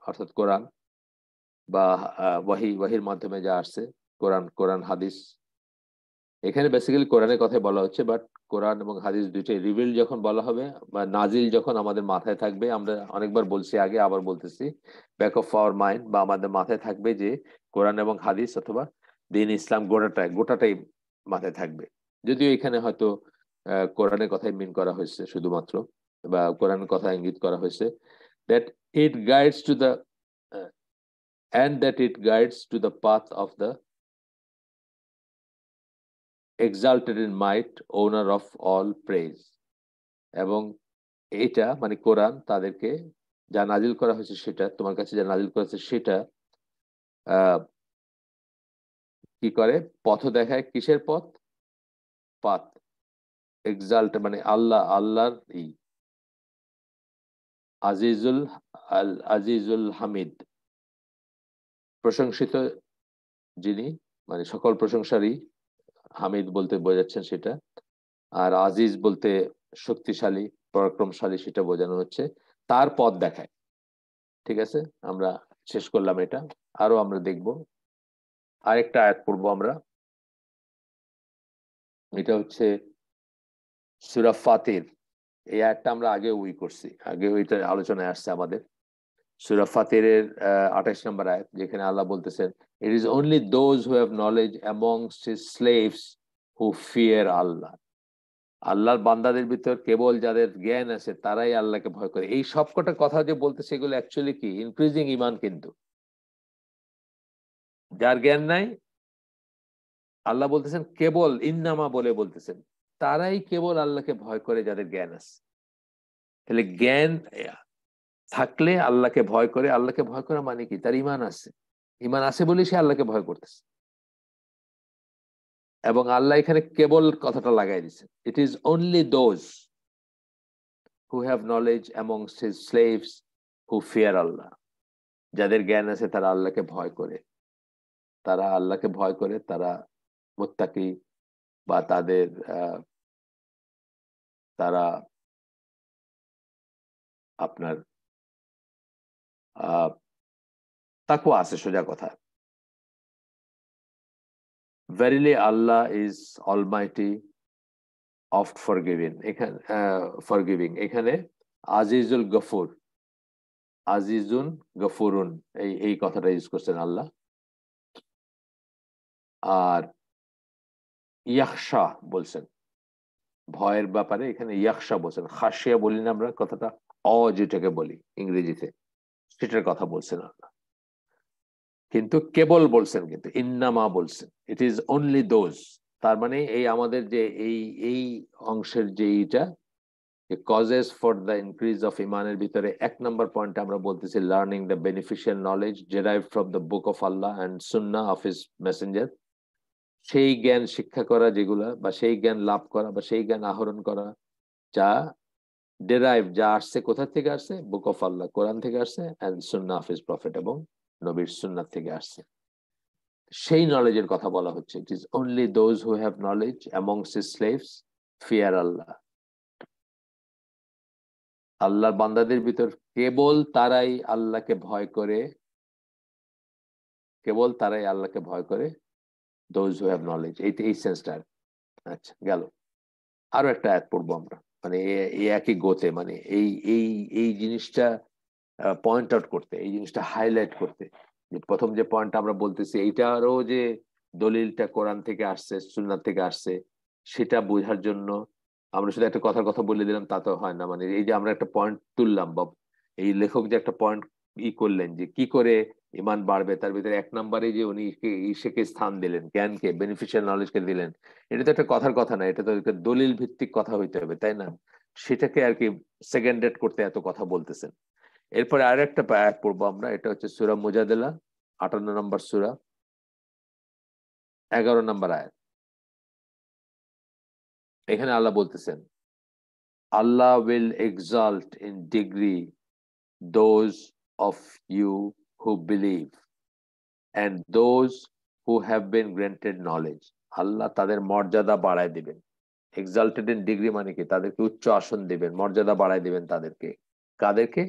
অর্থাৎ কোরআন, বা ওয়াহির মাধ্যমে যা আসছে, কোরআন হাদিস। এখানে বেসিক্যালি কোরআনের কথাই বলা হচ্ছে, বাট কোরআন এবং হাদিস দুইটাই রিভিল যখন বলা হবে, বা নাজিল যখন আমাদের মাথায় থাকবে, আমরা অনেকবার বলছি আগে, আবার বলতেছি, ব্যাক অফ আওয়ার মাইন্ড, বা আমাদের মাথায় থাকবে যে কোরআন এবং হাদিস অথবা দিন ইসলাম গোটাটাই মাথায় থাকবে। যদিও এখানে হয়তো কোরআনের কথাই মিন করা হয়েছে শুধুমাত্র, বা কোরআনের কথা ইঙ্গিত করা হয়েছে, that it guides to the path of the exalted in might, owner of all praise। এবং এটা মানে কোরআন তাদেরকে যা নাজিল করা হয়েছে সেটা, তোমার কাছে যা নাজিল করা হয়েছে সেটা আহ কি করে, পথ দেখায়। কিসের পথ? পাথ। এক্সাল্ট মানে আল্লাহর আজিজুল আজিজুল হামিদ, প্রশংসিত যিনি, মানে সকল প্রশংসারই, হামিদ বলতে বোঝাচ্ছেন সেটা, আর আজিজ বলতে শক্তিশালী, পরাক্রমশালী, সেটা বোঝানো হচ্ছে। তার পথ দেখায়। ঠিক আছে, আমরা শেষ করলাম এটা। আরো আমরা দেখব, আরেকটা আয়াত পড়বো আমরা। এটা হচ্ছে সূরা ফাতির। এই আয়াতটা আমরা আগে করছি, আগে ওইটা আলোচনায় আসছে আমাদের। সূরা ফাতিরের 28 নম্বর আয়াত, যেখানে আল্লাহ বলতেছেন, it is only those who have knowledge amongst his slaves who fear Allah. আল্লাহর বান্দাদের ভিতর কেবল যাদের জ্ঞান আছে তারাই আল্লাহকে ভয় করে। এই সবকটা কথা যে বলতেছে, এগুলো অ্যাকচুয়ালি কি ইনক্রিজিং ইমান। কিন্তু যার জ্ঞান নাই, আল্লাহ বলতেছেন কেবল ইন্নামা বলে বলতেছেন, তারাই কেবল আল্লাহকে ভয় করে যাদের জ্ঞান আছে। তাহলে জ্ঞান থাকলে আল্লাহকে ভয় করে। আল্লাহকে ভয় করা মানে কি? তার ইমান আছে। ইমান আছে বলেই সে আল্লাহকে ভয় করতেছে। এবং আল্লাহ এখানে কেবল কথাটা লাগাই দিচ্ছে, it is only those who have knowledge amongst his slaves who fear Allah. যাদের জ্ঞান আছে তারা আল্লাহকে ভয় করে, তারা মুত্তাকি, বা তারা আপনার তাকওয়া আছে, সোজা কথা। Verily Allah is Almighty, oft forgiving. এখানে আজিজুল গফুর, আজিজুন গফুরুন, এই কথাটা ইউজ করছেন আল্লাহ। আর ইয়াখশা বলছেন ভয়ের ব্যাপারে, এখানে ইয়াখশা বলছেন। খাসিয়া বলি না আমরা কথাটা, যেটাকে বলি ইংরেজিতে, সেটার কথা বলছেন আল্লাহ। কিন্তু কেবল বলছেন, কিন্তু ইন্নামা বলছেন, ইট ইজ অনলি দোজ। তার মানে এই আমাদের যে এই অংশের যে এইটা causes for the increase of ইমানের ভিতরে 1 নম্বর পয়েন্ট আমরা বলতেছি, learning the beneficial knowledge derive from the book of Allah and Sunnah of his Messenger. সেই জ্ঞান শিক্ষা করা যেগুলা, বা সেই জ্ঞান লাভ করা, বা সেই জ্ঞান আহরণ করা, যা যা আসছে, কোথা থেকে আসছে? বুক অফ আল্লাহ, কোরআন থেকে আসছে, and Sunnah of his prophet, এবং নবীর সুন্নাহ থেকে আসছে। সেই নলেজের কথা বলা হচ্ছে। It is only those who have knowledge amongst his slaves fear Allah. আল্লাহর বান্দাদের ভিতর কেবল তারাই আল্লাহকে ভয় করে, কেবল তারাই আল্লাহকে ভয় করে, দোজ হু হ্যাভ নলেজ। এই সেন্সটা। আচ্ছা, গেল। আরো একটা আয়াত পড়বো আমরা, মানে এই একই গোতে, মানে এই এই এই জিনিসটা পয়েন্ট আউট করতে, এই জিনিসটা হাইলাইট করতে। যে প্রথম যে পয়েন্ট আমরা বলতেছি, এইটারও যে দলিলটা কোরআন থেকে আসছে, সুন্নাত থেকে আসছে, সেটা বোঝার জন্য আমরা শুধু একটা কথার কথা বলে দিলাম তা তো হয় না। মানে এই যে আমরা একটা পয়েন্ট তুললাম, বা এই লেখক যে একটা পয়েন্ট করলেন যে কি করে ইমান বাড়বে, তার ভিতরে এক নম্বরে যে উনি ইসেকে স্থান দিলেন, জ্ঞানকে, বেনিফিশিয়াল নলেজকে দিলেন। এটা তো একটা কথার কথা না, এটা তো একটা দলিল ভিত্তিক কথা হইতে হবে, তাই না? সেটাকে আর কি সেকেন্ডেড করতে এত কথা বলতেছেন। এরপরে আর একটা আয়াত পড়বো আমরা, এটা হচ্ছে সূরা মুজাদিলা, 58 নম্বর সূরা, 11 নম্বর আয়াত। এখানে আল্লাহ বলতেছেন, Allah will exalt in degree those of you who believe and those who have been granted knowledge. Allah তাদের মর্যাদা বাড়ায় দিবেন। এক্সাল্টেড ইন ডিগ্রি মানে কি? তাদেরকে উচ্চ আসন দিবেন, মর্যাদা বাড়ায় দিবেন তাদেরকে। কাদেরকে?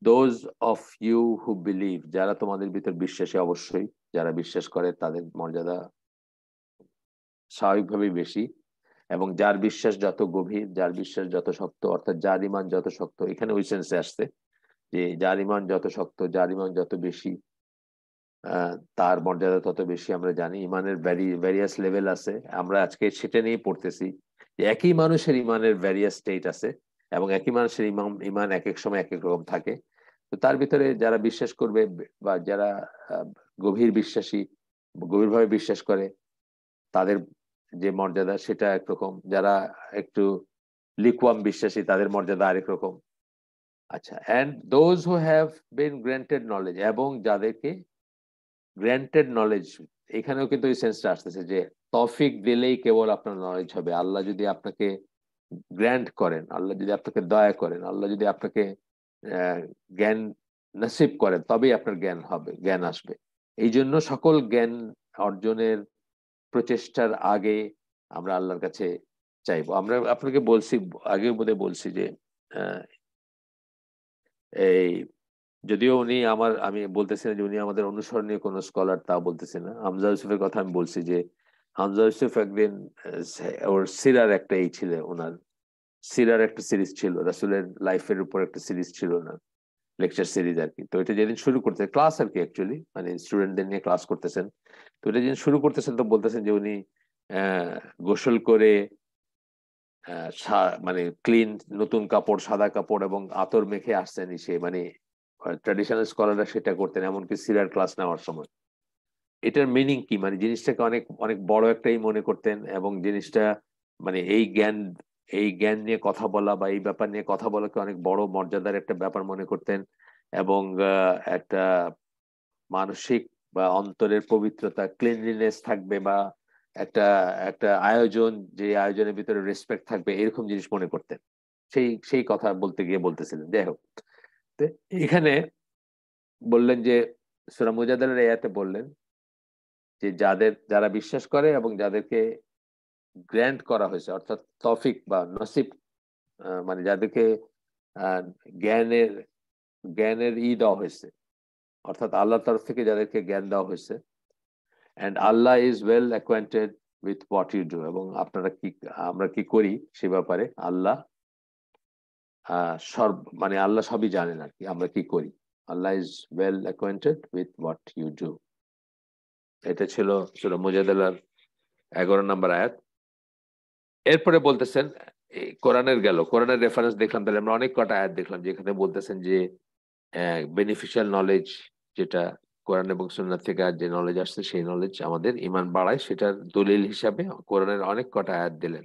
Those of you who believe, যারা তোমাদের ভিতর বিশ্বাসী। অবশ্যই যারা বিশ্বাস করে তাদের মর্যাদা স্বাভাবিকভাবেই বেশি। এবং যার বিশ্বাস যত গভীর, যার বিশ্বাস যত শক্ত, অর্থাৎ যার ইমান যত শক্ত, এখানে ওই সেন্সে আসছে যে যার ইমান যত শক্ত, যার ইমান যত বেশি, তার মর্যাদা তত বেশি। আমরা জানি ইমানের ভ্যারিয়াস লেভেল আছে, আমরা আজকে সেটা নিয়ে পড়তেছি যে একই মানুষের ইমানের ভ্যারিয়াস স্টেট আছে, এবং একই মানুষের ইমান এক এক সময় এক এক রকম থাকে। তো তার ভিতরে যারা বিশ্বাস করবে, বা যারা গভীর বিশ্বাসী, গভীরভাবে বিশ্বাস করে, তাদের যে মর্যাদা সেটা একরকম। যারা একটু লিকুয়াম বিশ্বাসী, তাদের মর্যাদা আরেক রকম। আচ্ছা, and those who have been granted knowledge, এবং যাদেরকে গ্রান্টেড নলেজ, এখানেও কিন্তু এই সেন্সটা আসতেছে যে তৌফিক দিলেই কেবল আপনার নলেজ হবে। আল্লাহ যদি আপনাকে গ্র্যান্ট করেন, আল্লাহ যদি আপনাকে দয়া করেন, আল্লাহ যদি আপনাকে জ্ঞান নসিব করেন, তবেই আপনার জ্ঞান হবে, জ্ঞান আসবে। এই জন্য সকল জ্ঞান অর্জনের প্রচেষ্টার আগে আমরা আল্লাহর কাছে চাইবো। আমরা আপনাকে বলছি, আগে বোধহয় বলছি যে এই, যদিও উনি আমি বলতেছি না যে উনি আমাদের অনুসরণীয় কোন স্কলার, তা বলতেছি না। হামজা ইউসুফের কথা আমি বলছি যে হামজা ইউসুফ একদিন ওর সিরার একটা ছিল, ওনার সিরার একটা সিরিজ ছিল, রাসূলের লাইফের উপর একটা সিরিজ ছিল ওনার, লেকচার সিরিজ আর কি। তো এটা যেদিন শুরু করতে ক্লাস আর কি, অ্যাকচুয়ালি মানে স্টুডেন্টদের নিয়ে ক্লাস করতেছেন। তো এটা যেদিন শুরু করতেছেন তো বলতেছেন যে উনি আহ গোসল করে, মানে ক্লিন নতুন কাপড়, সাদা কাপড় এবং আতর মেখে আসছেন সে, মানে ট্র্যাডিশনাল স্কলাররা সেটা করতেন, এমনকি সিরার ক্লাস নেওয়ার সময়। এটার মিনিং কি? মানে জিনিসটাকে অনেক অনেক বড় একটাই মনে করতেন, এবং জিনিসটা মানে এই জ্ঞান নিয়ে কথা বলা বা এই ব্যাপার নিয়ে কথা বলাকে অনেক বড় মর্যাদার একটা ব্যাপার মনে করতেন। এবং একটা মানসিক বা অন্তরের পবিত্রতা, ক্লিনলিনেস থাকবে, বা একটা একটা আয়োজন, যে আয়োজনের ভিতরে রেসপেক্ট থাকবে, এরকম জিনিস মনে করতেন। সেই সেই কথা বলতে গিয়ে বলতেছিলেন। যাই হোক, তো এখানে বললেন যে সূরা মুজাদালার আয়াতে বললেন যে যারা বিশ্বাস করে এবং যাদেরকে গ্র্যান্ট করা হয়েছে, অর্থাৎ তৌফিক বা নসিব, মানে যাদেরকে আহ, জ্ঞানের জ্ঞানের দেওয়া হয়েছে, অর্থাৎ আল্লাহর তরফ থেকে যাদেরকে জ্ঞান দেওয়া হয়েছে। And Allah is well acquainted with what you do, এবং আমরা কি করি সে ব্যাপারে আল্লাহ মানে আল্লাহ সবই জানেন আর কি, আমরা কি করি। Allah is well acquainted with what you do. এটা ছিল সূরা মুজাদালার 11 নম্বর আয়াত। এরপরে বলতেছেন, কোরআনের গেল, কোরআনের রেফারেন্স দেখলাম, তাহলে আমরা অনেক কটা আয়াত দেখলাম যেখানে বলতেছেন যে বেনিফিশিয়াল নলেজ, যেটা কোরআন এবং সুন্নাত থেকে আর যে নলেজ আসছে, সেই নলেজ আমাদের ইমান বাড়ায়, সেটার দলিল হিসাবে কোরআনের অনেক কটা আয়াত দিলেন,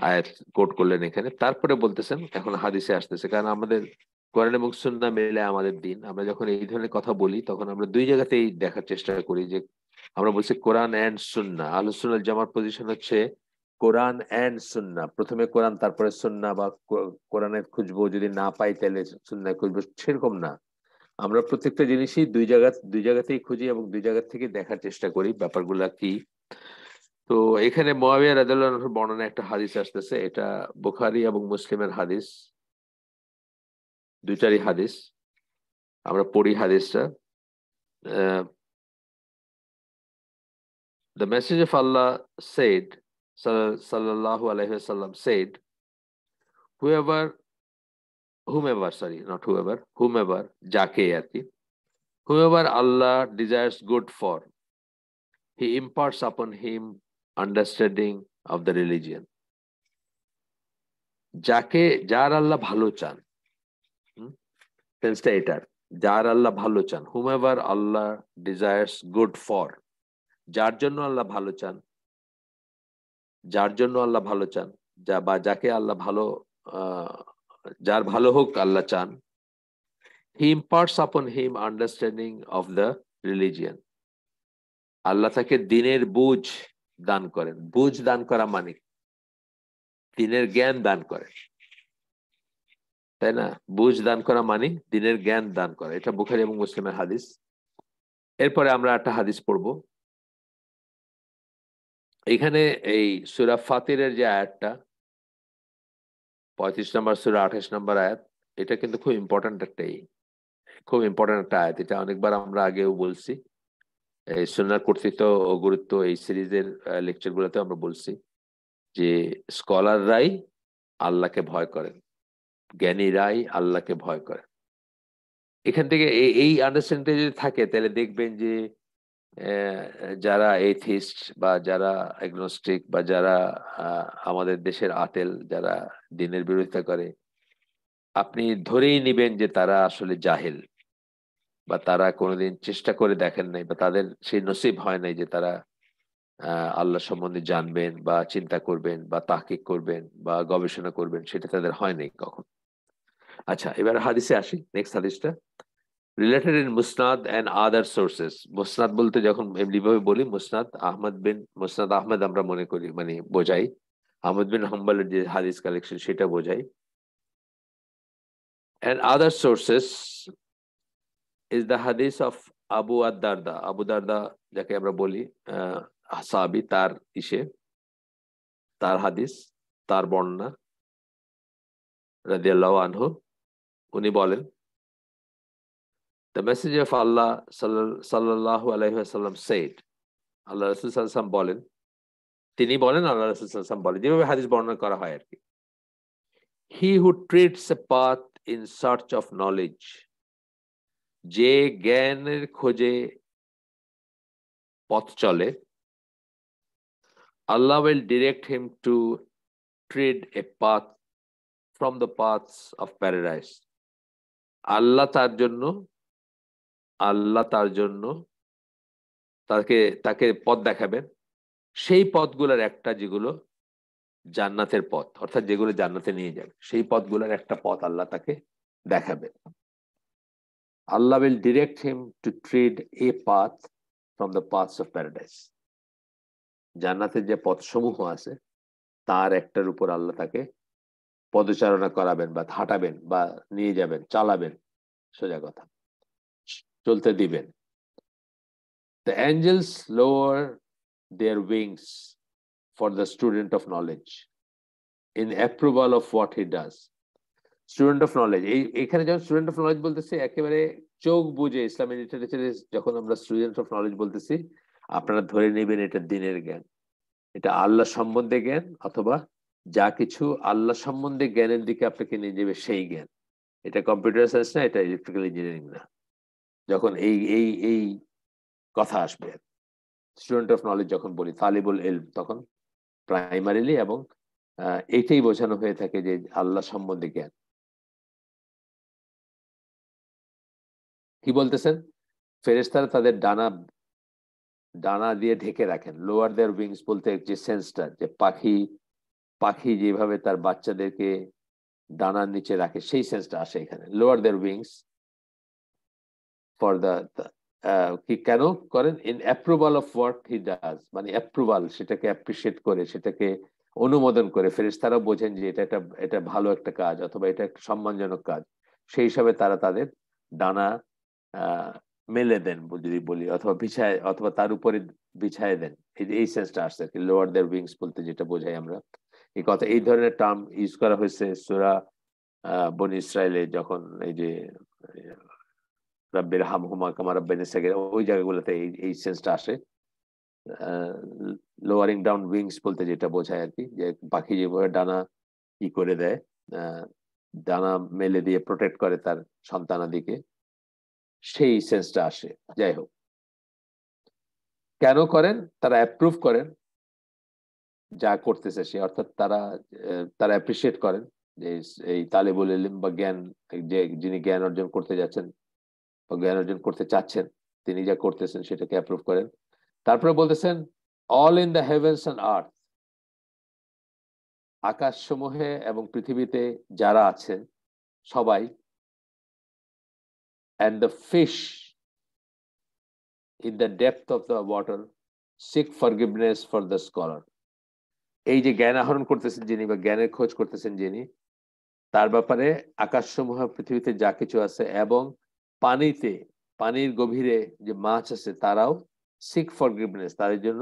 আয়াত কোট করলেন এখানে। তারপরে বলতেছেন এখন হাদিসে আসতেছে, কারণ আমাদের কোরআন এবং সুন্নাহ মিলে আমাদের দিন। আমরা যখন এই ধরনের কথা বলি তখন আমরা দুই জায়গাতেই দেখার চেষ্টা করি যে আমরা বলছি কোরআন এন্ড সুন্নাহ। আহলুস সুন্নাহ ওয়াল জামার পজিশন হচ্ছে কোরআন এন্ড সুন্নাহ, প্রথমে কোরআন তারপরে সুন্নাহ, বা কোরআনে খুঁজবো, যদি না পাই তাহলে সুন্নাহ খুঁজবো, সেরকম না। আমরা প্রত্যেকটা জিনিসই দুই জায়গাতেই খুঁজি এবং দুই জায়গা থেকে দেখার চেষ্টা করি ব্যাপারগুলা কি। তো এখানে মুয়াবিয়া রাদিয়াল্লাহু আনহুর বর্ণনা একটা হাদিস আসতেছে, এটা বুখারী এবং মুসলিমের হাদিস, দুইটারই হাদিস। আমরা পড়ি হাদিসটা। The message of Allah said, sallallahu alaihi wasallam said, whoever, whomever, যাকে আর কি, whoever Allah desires good for, He imparts upon him understanding of the religion. যার আল্লাহ ভালো চান, টেন্সটা এটার, যার আল্লাহ ভালো চান, whomever Allah desires good for, যার জন্য আল্লাহ ভালো চান, যাকে আল্লাহ ভালো, যার ভালো হোক আল্লাহ চান, he imparts upon him understanding of the religion. আল্লাহ তাকে দিনের বুঝ দান করেন। বুঝ দান করা মানে দিনের জ্ঞান দান করে, তাই না? বুঝ দান করা মানে দিনের জ্ঞান দান করা। এটা বুখারী এবং মুসলিমের হাদিস। এরপরে আমরা একটা হাদিস পড়ব। এখানে এই সূরা ফাতিরের যে আয়াতটা, 35 নম্বর সূরা 28 নম্বর আয়াত, এটা কিন্তু খুব ইম্পর্টেন্ট একটা আয়াত। এটা অনেকবার আমরা আগেও বলছি, এই সুন্নাহর কর্তৃত্ব ও গুরুত্ব এই সিরিজের লেকচার গুলোতে আমরা বলছি যে স্কলাররাই আল্লাহকে ভয় করেন, জ্ঞানীরাই আল্লাহকে ভয় করেন। এখান থেকে এই আন্ডারস্ট্যান্ডিং যদি থাকে তাহলে দেখবেন যে যারা এথিস্ট বা যারা অ্যাগনস্টিক বা যারা আমাদের দেশের আতেল, যারা দ্বীনের বিরোধিতা করে, আপনি ধরেই নিবেন যে তারা আসলে জাহেল, বা তারা কোনোদিন চেষ্টা করে দেখেন নাই, বা তাদের সেই নসিব হয় নাই যে তারা আল্লাহ সম্বন্ধে জানবেন বা চিন্তা করবেন বা তাহকিক করবেন বা গবেষণা করবেন, সেটা তাদের হয় নাই কখন। আচ্ছা, এবার হাদিসে আসি। নেক্সট হাদিসটা related in Musnad and other sources. Musnad বলতে যখন এমনিভাবে বলি, মুসনাদ আহমদ আমরা মনে করি, মানে বোঝাই আহমদ বিন হাম্বলের যে হাদিস কালেকশন সেটা বোঝাই। And other sources is the hadith of Abu আদ-দারদা। Abu Darda যাকে আমরা বলি সাহাবী, তার হাদিস, তার বর্ণনা রাদিয়াল্লাহু আনহু। উনি বলেন, the message of Allah sallallahu alaihi wasallam said, আল্লাহ রাসূল সাল্লাল্লাহু আলাইহি ওয়াসাল্লাম বলেন, তিনি বলেন, আল্লাহ রাসূল সাল্লাল্লাহু আলাইহি ওয়াসাল্লাম বলেন, যেভাবে হাদিস বর্ণনা করা হয় আর কি, he who treads a path in search of knowledge, যে জ্ঞানের খোঁজে পথ চলে, Allah will direct him to tread a path from the paths of paradise. আল্লাহ তার জন্য তাকে পথ দেখাবেন, সেই পথগুলোর একটা যেগুলো জান্নাতের পথ, অর্থাৎ যেগুলো জান্নাতে নিয়ে যাবে, সেই পথগুলোর একটা পথ আল্লাহ তাকে দেখাবেন। Allah will direct him to tread a path from the paths of paradise. জান্নাতের যে পথ সমূহ আছে তার একটার উপর আল্লাহ তাকে পদচারণা করাবেন বা হাঁটাবেন বা নিয়ে যাবেন, চালাবেন, সোজা কথা, চলতে দিবেন। The angels lower their wings for the student of knowledge in approval of what he does. Student of knowledge, এখানে যখন স্টুডেন্ট অফ নলেজ বলতেছি, একেবারে চোখ বুঝে ইসলামের লিটারেচারে যখন আমরা স্টুডেন্ট অফ নলেজ বলতেছি, আপনারা ধরে নেবেন এটা দ্বীনের জ্ঞান, এটা আল্লাহ সম্বন্ধে জ্ঞান, অথবা যা কিছু আল্লাহ সম্বন্ধে জ্ঞানের দিকে আপনাকে নিয়ে যাবে সেই জ্ঞান। এটা কম্পিউটার সায়েন্স না, এটা ইলেকট্রিক্যাল ইঞ্জিনিয়ারিং না। যখন এই কথা আসবে, স্টুডেন্ট অফ নলেজ যখন বলি, তালিবুল ইলম, তখন প্রাইমারিলি এবং এইটাই বোঝানো হয়ে থাকে যে আল্লাহ সম্বন্ধে জ্ঞান। কি বলতেছেন? ফেরেশতারা তাদের ডানা দিয়ে ঢেকে রাখেন। লোয়ার দেয়ার উইংস বলতে যে সেন্সটা, যে পাখি যেভাবে তার বাচ্চাদেরকে ডানার নিচে রাখে, সেই সেন্সটা আসে এখানে। Lower their wings for the, কি কেন করেন? In approval of what he does, মানে অ্যাপ্রুভাল, সেটাকে অ্যাপ্রিসিয়েট করে, সেটাকে অনুমোদন করে। ফেরেশতারাও বোঝেন যে এটা ভালো একটা কাজ, অথবা এটা একটা সম্মানজনক কাজ, সেই হিসাবে তারা তাদের ডানা মেলে দেন যদি বলি, অথবা বিছায়, অথবা তার উপরে বিছায় দেন, এই সেন্সটা আসছে আর কি, লোয়ার দেয়ার উইংস বলতে যেটা বোঝাই আমরা। এই কথা, এই ধরনের টার্ম ইউজ করা হয়েছে সূরা বনী ইসরাইলে, যখন এই যে রাব্বির হামহুমা কামা রাব্বায়ানি সাগীরা, ওই জায়গাগুলোতে এই সেন্সটা আসে। লোয়ারিং ডাউন উইংস বলতে যেটা বোঝায় আর কি, যে পাখি যেভাবে ডানা কি করে দেয়, ডানা মেলে দিয়ে প্রোটেক্ট করে তার সন্তানাদিকে, সেই সেন্সটা আসে। যাই হোক, কেন করেন? তারা অ্যাপ্রুভ করেন যা করতেছে সে, অর্থাৎ তারা অ্যাপ্রিসিয়েট করেন যে এই তালিবুল ইলম বা জ্ঞান, যে যিনি জ্ঞান অর্জন করতে যাচ্ছেন বা জ্ঞান অর্জন করতে চাচ্ছেন, তিনি যা করতেছেন সেটাকে অ্যাপ্রুভ করেন। তারপরে বলতেছেন all in the heavens and earth, আকাশ সমূহে এবং পৃথিবীতে যারা আছেন সবাই, and the fish in the depth of the water seek forgiveness for the scholar. এই যে জ্ঞান আহরণ করতেছেন যিনি, বা জ্ঞানের খোঁজ করতেছেন যিনি, তার ব্যাপারে আকাশসমূহ পৃথিবীতে যা কিছু আছে এবং পানিতে, পানির গভীরে যে মাছ আছে, তারাও সিক ফরগিভনেস, তাদের জন্য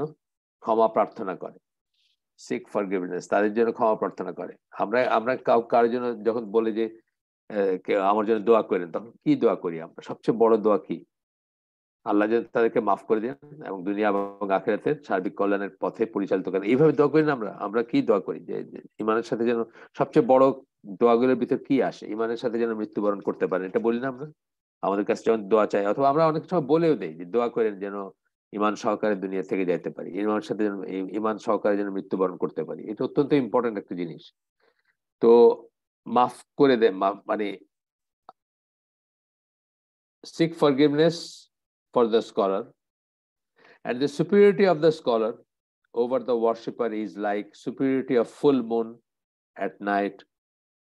ক্ষমা প্রার্থনা করে। সিক ফরগিভনেস, তাদের জন্য ক্ষমা প্রার্থনা করে। আমরা কারোর জন্য যখন বলি যে আমার জন্য দোয়া করেন, তখন কি দোয়া করি আমরা? সবচেয়ে বড় দোয়া কি? আল্লাহ যেন তাদেরকে মাফ করে দেন এবং দুনিয়া এবং আখিরাতের সার্বিক কল্যাণের পথে পরিচালিত করেন, এইভাবে দোয়া করি না আমরা? আমরা কি দোয়া করি? যে ইমানের সাথে যেন, সবচেয়ে বড় দোয়াগুলোর ভিতর কি আসে? ইমানের সাথে যেন মৃত্যুবরণ করতে পারেন, এটা বলি না আমরা আমাদের কাছে যখন দোয়া চাই? অথবা আমরা অনেক সময় বলেও দেই যে দোয়া করেন যেন ইমান সহকারে দুনিয়া থেকে যাইতে পারি, ইমানের সাথে যেন, ইমান সহকারে যেন মৃত্যুবরণ করতে পারি। এটা অত্যন্ত ইম্পর্টেন্ট একটা জিনিস। তো মাফ করে দেন, মানে seek forgiveness for the scholar, and the superiority of the scholar over the worshipper is like superiority of full moon at night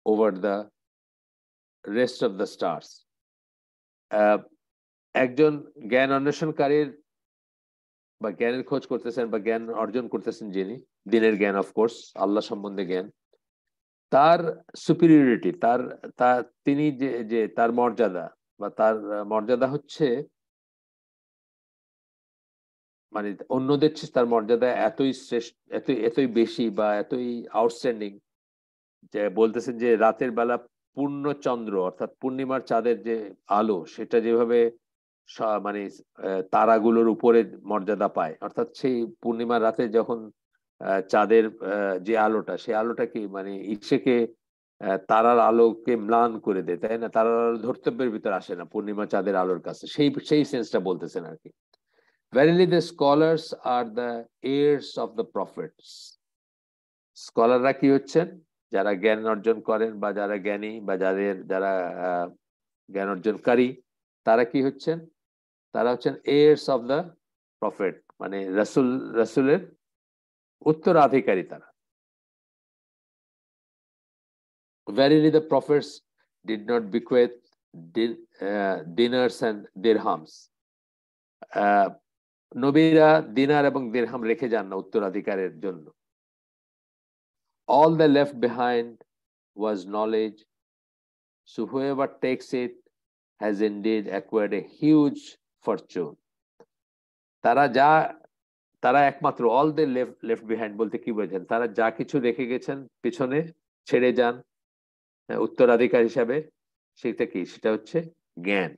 over the rest of the stars. একজন জ্ঞান অন্বেষণকারীর বা জ্ঞানের খোঁজ করতেছেন বা জ্ঞান অর্জন করতেছেন যিনি, দিনের জ্ঞান, অফকোর্স আল্লাহ সম্বন্ধে জ্ঞান, তার সুপিরিয়রিটি, তিনি যে তার মর্যাদা, বা তার মর্যাদা হচ্ছে, মানে অন্যদের চেয়ে তার মর্যাদা এতই শ্রেষ্ঠ, এতই বেশি বা এতই আউটস্ট্যান্ডিং, যে বলতেছেন যে রাতের বেলা পূর্ণ চন্দ্র অর্থাৎ পূর্ণিমার চাঁদের যে আলো, সেটা যেভাবে মানে তারাগুলোর উপরে মর্যাদা পায়, অর্থাৎ সেই পূর্ণিমার রাতে যখন চাঁদের যে আলোটা, সেই আলোটা কি মানে ইচ্ছেকে তারার আলোকে ম্লান করে দেয়, তাই না? তারার আলো ধর্তব্যের ভিতর আসে না পূর্ণিমা চাঁদের আলোর কাছে, সেই সেন্সটা বলতেছেন আর কি। Verily the scholars are the heirs of the prophets. স্কলাররা কি হচ্ছেন? যারা জ্ঞান অর্জন করেন বা যারা জ্ঞানী বা যারা জ্ঞান অর্জনকারী, তারা কি হচ্ছেন? তারা হচ্ছেন heirs of the prophet, মানে রাসূলের উত্তরাধিকারী তারা। Verily the prophets did not bequeath dinars and dirhams. নবীরা দিনার এবং দিরহাম রেখে যান না উত্তরাধিকারের জন্য। All they left behind was knowledge, so whoever takes it has indeed acquired a huge fortune. তারা একমাত্র, all they left behind বলতে কি বোঝেন? তারা যা কিছু রেখে গেছেন পিছনে, ছেড়ে যান উত্তরাধিকার হিসাবে, সেটা কি? সেটা হচ্ছে জ্ঞান।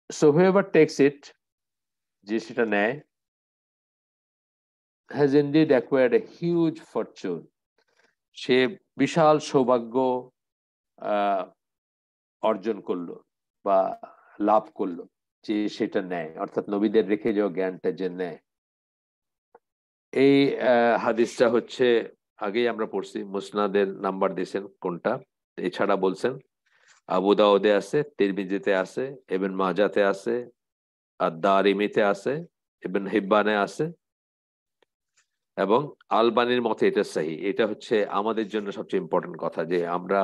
So whoever takes it, যে সেটা নেয়, has indeed acquired a huge fortune. সে বিশাল সৌভাগ্য অর্জন করলো বা লাভ করলো, যে সেটা নেয়, অর্থাৎ নবীদের রেখে যাওয়া জ্ঞানটা যে নেয়। এই হাদিসটা হচ্ছে আগেই আমরা পড়ছি, মুসনাদের নাম্বার দিয়েছেন কোনটা, এছাড়া বলছেন আবু দাউদে আছে, তিরমিজিতে আছে, ইবনে মাজাতে আছে, আর দারিমিতে আছে, ইবনে হিব্বানে আছে, এবং আলবানির মতে এটা সহি। এটা হচ্ছে আমাদের জন্য সবচেয়ে ইম্পর্টেন্ট কথা, যে আমরা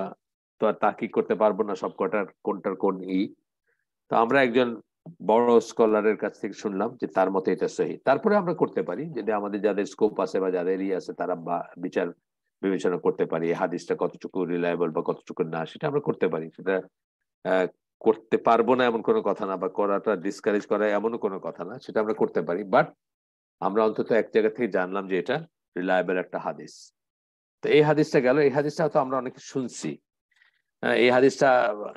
তো আর তাহকিক করতে পারবো না সব কোনটার কোন তো আমরা একজন বড় স্কলারের কাছ থেকে শুনলাম যে তার মতে এটা সহি। তারপরে আমরা করতে পারি যদি আমাদের যাদের স্কোপ আছে বা যাদের আছে, তারা বিচার বিবেচনা করতে পারি এই হাদিসটা কতটুকু রিলায়েবল বা কতটুকু না, সেটা আমরা করতে পারি। সেটা করতে পারবো না এমন কোনো কথা না, বা করাটা ডিসকারেজ করা এমনও কোনো কথা না, সেটা আমরা করতে পারি। বাট আমরা অন্তত এক জায়গা থেকে জানলাম যে এটা রিলায়েবল একটা হাদিস। তো এই হাদিসটা গেল, এই হাদিসটা তো আমরা অনেকে শুনছি, এই হাদিসটা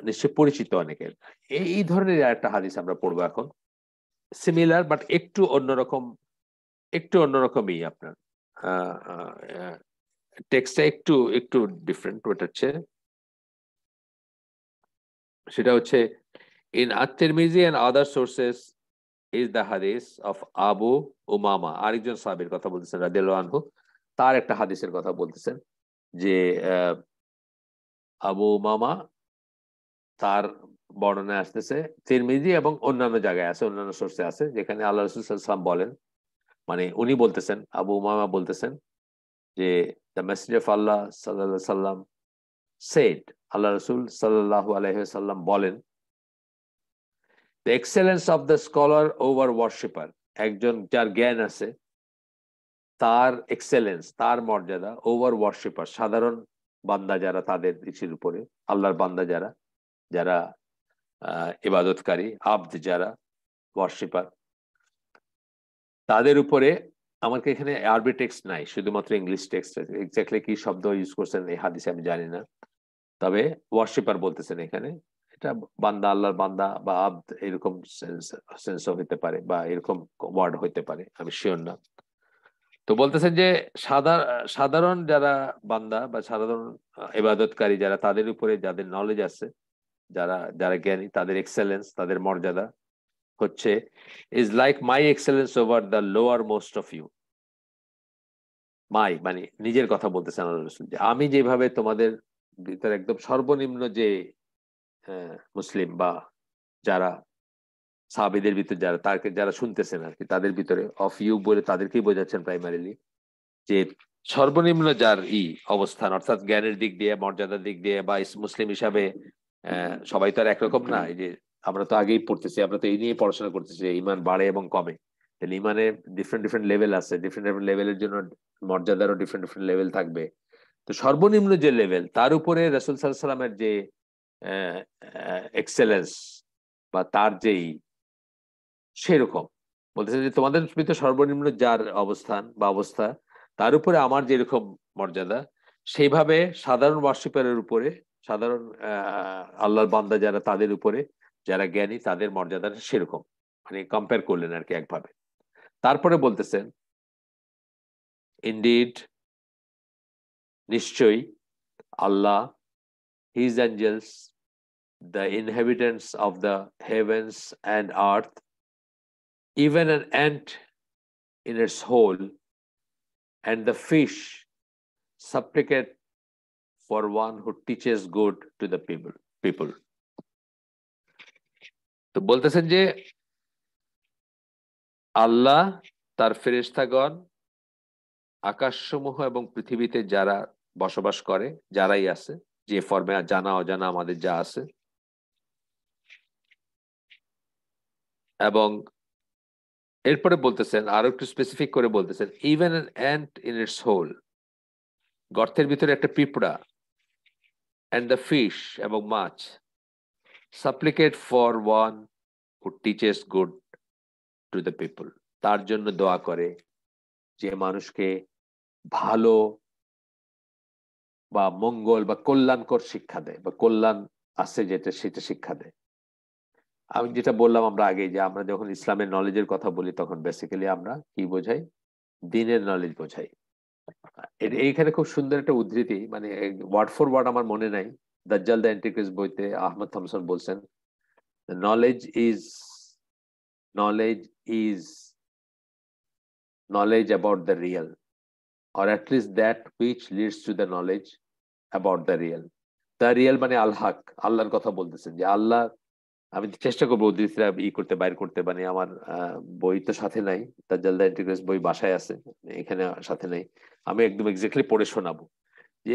নিশ্চয়ই পরিচিত অনেকের। এই ধরনের একটা হাদিস আমরা পড়বো এখন, সিমিলার বাট একটু অন্যরকম, একটু অন্যরকমই আপনার টেক্সটটা একটু একটু ডিফারেন্ট। ওটা হচ্ছে, সেটা হচ্ছে in at Tirmidhi and other sources is the hadith of Abu Umamah. আরেকজন সাহাবীর কথা বলতেছেন রাদিয়াল্লাহু আনহু, তার একটা হাদিসের কথা বলতেছেন যে আবু উমামা, তার বর্ণনায় আসতেছে তিরমিজি এবং অন্যান্য জায়গায় আছে, অন্যান্য সোর্সে আছে, যেখানে আল্লাহ রাসূল সাল্লাল্লাহু আলাইহি ওয়াসাল্লাম বলেন, মানে উনি বলতেছেন, আবু উমামা বলতেছেন যে দ্য মেসেঞ্জার অফ আল্লাহ সাল্লাল্লাহু আলাইহি ওয়াসাল্লাম সেড, আল্লাহ রাসূল সাল্লাল্লাহু আলাইহি ওয়াসাল্লাম বলেন, the excellence of the scholar over worshipper, একজন যার জ্ঞান আছে তার এক্সেলেন্স, তার মর্যাদা ওভার ওয়ার্শিপার, সাধারণ বান্দা যারা তাদের ইসের উপরে, আল্লাহর বান্দা যারা, যারা ইবাদতকারী আব্দ, যারা ওয়ার্শিপার, তাদের উপরে। আমার এখানে আরবি টেক্সট নাই, শুধুমাত্র ইংলিশ টেক্সট আছে। এক্স্যাক্টলি কি শব্দ ইউজ করছেন এই হাদিসে আমি জানি না, তবে ওয়ার্শিপার বলতেছেন এখানে। এটা বান্দা, আল্লাহর বান্দা বা আব্দ, এরকম সেন্স হইতে পারে বা এরকম ওয়ার্ড হইতে পারে, আমি শিওর না। তো বলতেছেন যে সাধারণ যারা বান্দা বা সাধারণ ইবাদতকারী যারা, তাদের উপরে যাদের নলেজ আছে, যারা যারা জ্ঞানী, তাদের এক্সেলেন্স, তাদের মর্যাদা হচ্ছে is like my excellence over the lowermost of you. My মানে নিজের কথা বলতেছেন আল্লাহ রাসূল, যে আমি যেভাবে তোমাদের ভিতরে একদম সর্বনিম্ন যে মুসলিম বা যারা সাহাবীদের ভিতরে যারা, তাকে যারা শুনতেছেন আর কি, তাদের ভিতরে অফ ইউ বলে তাদেরকেই বোঝাচ্ছেন প্রাইমারিলি, যে সর্বনিম্ন যার অবস্থান, অর্থাৎ জ্ঞানের দিক দিয়ে, মর্যাদার দিক দিয়ে, বা মুসলিম হিসাবে সবাই তো আর একরকম না। এই যে আমরা তো আগেই পড়তেছি, আমরা তো এই নিয়ে পড়াশোনা করতেছি যে ইমান বাড়ে এবং কমে, তাহলে ইমানের ডিফারেন্ট ডিফারেন্ট লেভেল আছে, ডিফারেন্ট ডিফারেন্ট লেভেলের জন্য মর্যাদারও ডিফারেন্ট ডিফারেন্ট লেভেল থাকবে। তো সর্বনিম্ন যে লেভেল, তার উপরে রাসূল সাল্লাল্লাহু আলাইহি সাল্লামের যে এক্সেলেন্স বা তার যেই, সেরকম বলতেছে যে তোমাদের ভিতরে সর্বনিম্ন যার অবস্থান বা অবস্থা, তার উপরে আমার যেরকম মর্যাদা, সেইভাবে সাধারণ ওয়ার্শিপারের উপরে, সাধারণ আল্লাহর বান্দা যারা, তাদের উপরে যারা জ্ঞানী, তাদের মর্যাদাটা সেরকম, মানে কম্পেয়ার করলেন আর কি একভাবে। তারপরে বলতেছেন ইনডিড, নিশ্চয়ই, Allah, his angels, the inhabitants of the heavens and earth, even an ant in its hole, and the fish supplicate for one who teaches good to the people. তো বলতেছেন যে আল্লাহ, তার ফেরেশতাগণ, আকাশসমূহ এবং পৃথিবীতে যারা বসবাস করে, যারাই আছে, যে ফর্মে জানা অজানা আমাদের যা আছে, এবং এরপরে বলতেছেন আরো একটু স্পেসিফিক করে বলতেছেন, even an ant in its hole, গর্তের ভিতরে একটা পিঁপড়া, and the fish এবং মাছ, supplicate for one who teaches good to the people, তার জন্য দোয়া করে যে মানুষকে ভালো বা মঙ্গল বা কল্যাণকর শিক্ষা দেয়, বা কল্যাণ আছে যেটা, সেটা শিক্ষা দেয়। আমি যেটা বললাম আমরা আগে, যে আমরা যখন ইসলামের নলেজের কথা বলি, তখন বেসিক্যালি আমরা কি বোঝাই, দ্বীনের নলেজ বোঝাই। এইখানে খুব সুন্দর একটা উদ্ধৃতি, মানে ওয়ার্ড ফর ওয়ার্ড আমার মনে নাই, দাজ্জাল দ্য অ্যান্টিক্রাইস্ট বইতে আহমদ থমসন বলছেন, knowledge is knowledge about the real, or at least that which leads to the knowledge about the real. The real মানে আল হক, আল্লাহর কথা বলতেছেন, যে আল্লাহ, আমি চেষ্টা করবো উদ্ধৃতিটা করতে, বাইর করতে, মানে আমার বই তো সাথে নাই, দাজ্জাল দ্য অ্যান্টিক্রাইস্ট বই বাসায় আছে, এখানে সাথে নাই, আমি একদম এক্স্যাক্টলি পড়ে শোনাবো। যে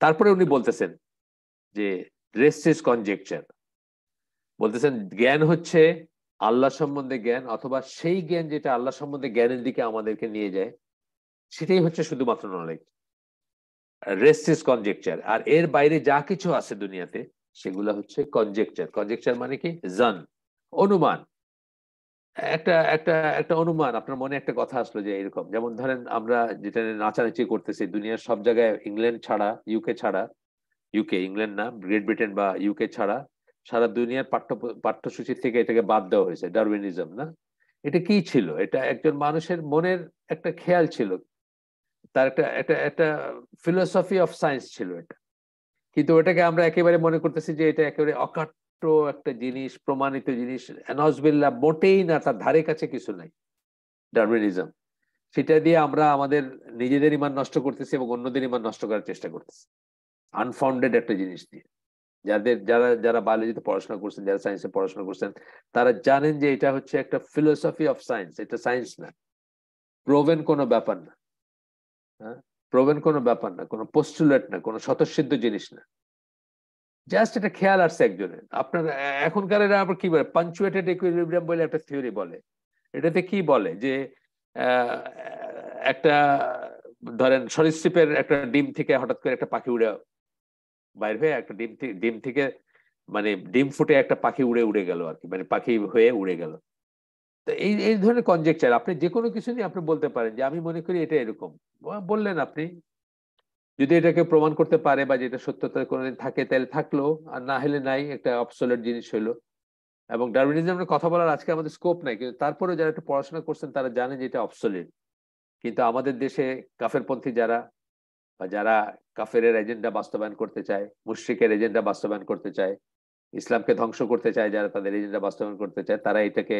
তারপরে উনি বলতেছেন যে রেস্ট ইজ কনজেকচার, বলতেছেন জ্ঞান হচ্ছে আল্লাহ সম্বন্ধে জ্ঞান, অথবা সেই জ্ঞান যেটা আল্লাহ সম্বন্ধে জ্ঞানের দিকে আমাদেরকে নিয়ে যায়, সেটাই হচ্ছে শুধুমাত্র নলেজ। Rest is conjecture. আর এর বাইরে যা কিছু আছে দুনিয়াতে সেগুলো হচ্ছে কনজেকচার। কনজেকচার মানে কি? জন, অনুমান। একটা একটা একটা অনুমান, আপনার মনে একটা কথা আসলো যে এরকম, যেমন ধরেন আমরা যেটা নিয়ে নাচানাচি করতেছি দুনিয়ার সব জায়গায়, ইংল্যান্ড ছাড়া, ইউকে ছাড়া, ইউকে ইংল্যান্ড না, গ্রেট ব্রিটেন বা ইউকে ছাড়া সারা দুনিয়ার পাঠ্যসূচি থেকে এটাকে বাদ দেওয়া হয়েছে, ডারউইনিজম না। এটা কি ছিল? এটা একজন মানুষের মনের একটা খেয়াল ছিল, তার একটা একটা একটা ফিলোসফি অফ সায়েন্স ছিল এটা। কিন্তু ওটাকে আমরা একেবারে মনে করতেছি যে এটা একেবারে অকাট্য একটা জিনিস, প্রমাণিত জিনিস। নজবিল্লাহ, মোটেই না, তার ধারে কাছে কিছু নাই ডারউইনিজম। সেটা দিয়ে আমরা আমাদের নিজেদের ইমান নষ্ট করতেছি এবং অন্যদের ইমান নষ্ট করার চেষ্টা করতেছি, আনফাউন্ডেড একটা জিনিস দিয়ে। যারা যারা বায়োলজিতে পড়াশোনা করছেন, যারা সায়েন্সে পড়াশোনা করছেন, তারা জানেন যে এটা হচ্ছে একটা ফিলোসফি অফ সায়েন্স, এটা সায়েন্স না, প্রোভেন কোনো ব্যাপার না। হ্যাঁ, প্রোভেন কোনো ব্যাপার না, কোনো পোস্টুলেট না, কোনো স্বতঃসিদ্ধ জিনিস না, জাস্ট এটা খেয়াল আসছে একজনের। আপনার এখনকার এরা আবার কি বলে, পাঞ্চুয়েটেড ইকুইলিব্রিয়াম বলে একটা থিওরি বলে। এটাতে কি বলে যে আহ, একটা ধরেন সরীসৃপের একটা ডিম থেকে হঠাৎ করে একটা পাখি উড়ে বাইর হয়ে, একটা ডিম থেকে মানে ডিম ফুটে একটা পাখি উড়ে উড়ে গেল আর কি, মানে পাখি হয়ে উড়ে গেল। তো এই এই ধরনের কনজেকচার আপনি যে কোনো কিছু নিয়ে আপনি বলতে পারেন যে আমি মনে করি এটা এরকম। বললেন আপনি, যদি এটাকে প্রমাণ করতে পারে বা যেটা সত্যতা কোনোদিন থাকে তাহলে থাকলো, আর না হলে নাই, একটা অবসোলেট জিনিস হলো। এবং ডারউইনিজমের কথা বলার আজকে আমাদের স্কোপ নাই, কিন্তু তারপরে যারা একটু পড়াশোনা করছেন তারা জানেন যে এটা অবসোলেট। কিন্তু আমাদের দেশে কাফেরপন্থী যারা, বা যারা কাফের এজেন্ডা বাস্তবায়ন করতে চায়, মুশরিকের এজেন্ডা বাস্তবায়ন করতে চায়, ইসলামকে ধ্বংস করতে চায়, যারা তাদের এজেন্ডা বাস্তবায়ন করতে চায়, তারা এটাকে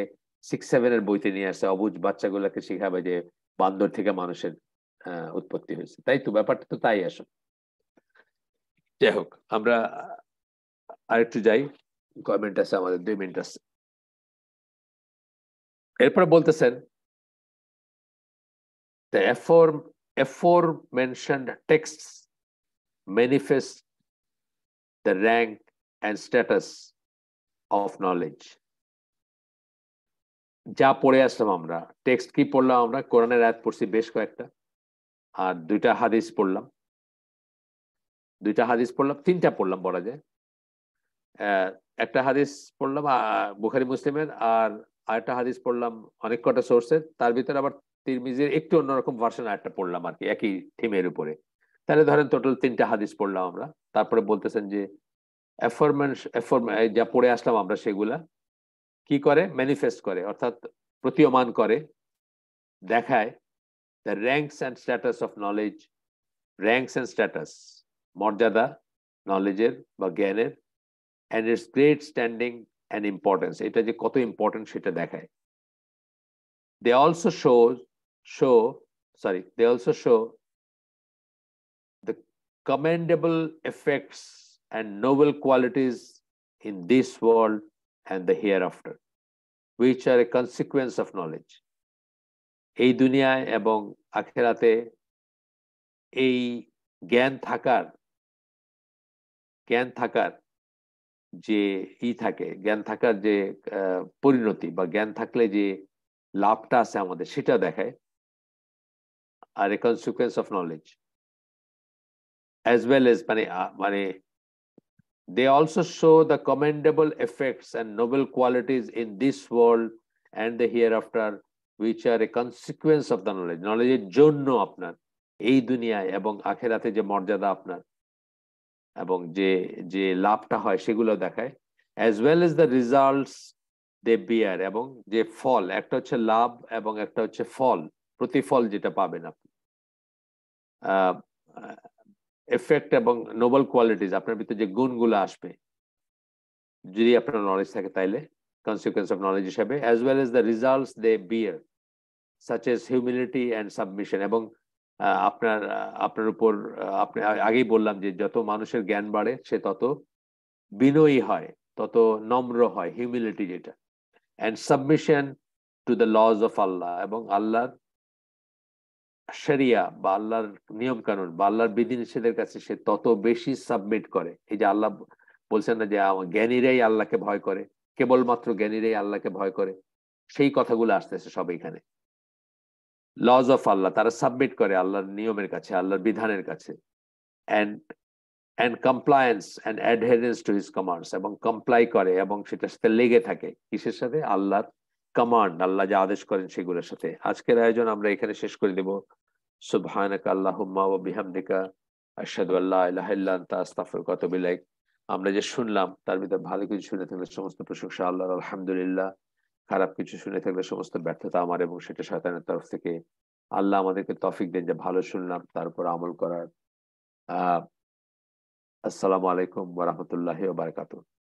6-7 বইতে নিয়ে আসছে, অবুঝ বাচ্চাগুলোকে শিখাবে যে বান্দর থেকে মানুষের উৎপত্তি হয়েছে। তাই তো, ব্যাপারটা তো তাই আসলে। যাই হোক, আমরা আরেকটু যাই। কয় মিনিট আছে আমাদের? 2 মিনিট আছে। এরপরে বলতেছেন, the aforementioned texts manifest the rank and status of knowledge. যা পড়ে আসলাম আমরা, টেক্সট কি পড়লাম আমরা? কোরআনের আয়াত পড়ছি বেশ কয়েকটা, আর দুইটা হাদিস পড়লাম, তিনটা পড়লাম বলা যায়। একটা হাদিস পড়লাম বুখারী মুসলিমের, আর আরেকটা হাদিস পড়লাম অনেক কটা সোর্সের, তার ভিতরে আবার তিরমিজির একটু অন্যরকম ভার্সন আরেকটা পড়লাম আর কি, একই থিমের উপরে। তাহলে ধরেন টোটাল 3টা হাদিস পড়লাম আমরা। তারপরে বলতেছেন যে যা পড়ে আসলাম আমরা সেগুলা কি করে? ম্যানিফেস্ট করে, অর্থাৎ প্রতীয়মান করে, দেখায় the ranks and status of knowledge. Ranks and status, মর্যাদা নলেজের বা জ্ঞানের, and its great standing and importance, এটা যে কত ইম্পর্টেন্ট সেটা দেখায়। they also show the commendable effects and noble qualities in this world and the hereafter, which are a consequence of knowledge. এই দুনিয়ায় এবং আখিরাতে এই জ্ঞান থাকার যে থাকে, জ্ঞান থাকার যে পরিণতি, বা জ্ঞান থাকলে যে লাভটা আছে আমাদের, সেটা দেখায়। আর a consequence of knowledge, as well as মানে they also show the commendable effects and noble qualities in this world and the hereafter, which are a consequence of the knowledge. নলেজের জন্য আপনার এই দুনিয়ায় এবং আখিরাতে যে মর্যাদা আপনার এবং যে যে লাভটা হয় সেগুলো দেখায়, as well as the results they bear, এবং যে ফল, একটা হচ্ছে লাভ এবং একটা হচ্ছে ফল, প্রতিফল যেটা পাবেন আপনি। এফেক্ট এবং নোবেল কোয়ালিটিজ, আপনার ভিতরে যে গুণগুলো আসবে যদি আপনার নলেজ থাকে, তাইলে কনসিকুয়েন্স অফ নলেজ হিসাবে, as well as the results they bear such as humility and submission, এবং আপনার উপর আপনি আগেই বললাম যে যত মানুষের জ্ঞান বাড়ে সে তত বিনয়ী হয়, তত নম্র হয়, হিউমিলিটি যেটা, and submission to the laws of Allah, এবং আল্লাহর শরিয়া বা আল্লাহর নিয়ম কানুন বা আল্লাহর বিধিনিষেধের কাছে সে তত বেশি সাবমিট করে। এই যে আল্লাহ বলছেন না যে জ্ঞানীরাই আল্লাহকে ভয় করে, কেবলমাত্র জ্ঞানীরাই আল্লাহকে ভয় করে, সেই কথাগুলো আসতেছে সব এখানে। লজ অফ আল্লাহ, তারা সাবমিট করে আল্লাহর নিয়মের কাছে, আল্লাহর বিধানের কাছে, and compliance and adherence to his commands, এবং কমপ্লাই করে এবং সেটার সাথে লেগে থাকে। কিসের সাথে? আল্লাহর কমান্ড, আল্লাহ যা আদেশ করেন সেগুলোর সাথে। আজকের আয়োজন আমরা এখানে শেষ করে দেব। সুবহানাকা আল্লাহুম্মা ওয়া বিহামদিকা আশহাদু আল্লা ইলাহা ইল্লা আনতা আস্তাগফিরুকা ওয়া আতুবু ইলাইক। আমরা যে শুনলাম তার ভিতরে ভালো কিছু শুনে থাকলে সমস্ত প্রশংসা আল্লাহর, আলহামদুলিল্লাহ। খারাপ কিছু শুনে থাকলে সমস্ত ব্যর্থতা আমার, এবং সেটা শয়তানের তরফ থেকে। আল্লাহ আমাদেরকে তৌফিক দেন যে ভালো শুনলাম তারপর আমল করার। আসসালামু আলাইকুম ওয়া রাহমাতুল্লাহি ওয়া বারাকাতুহু।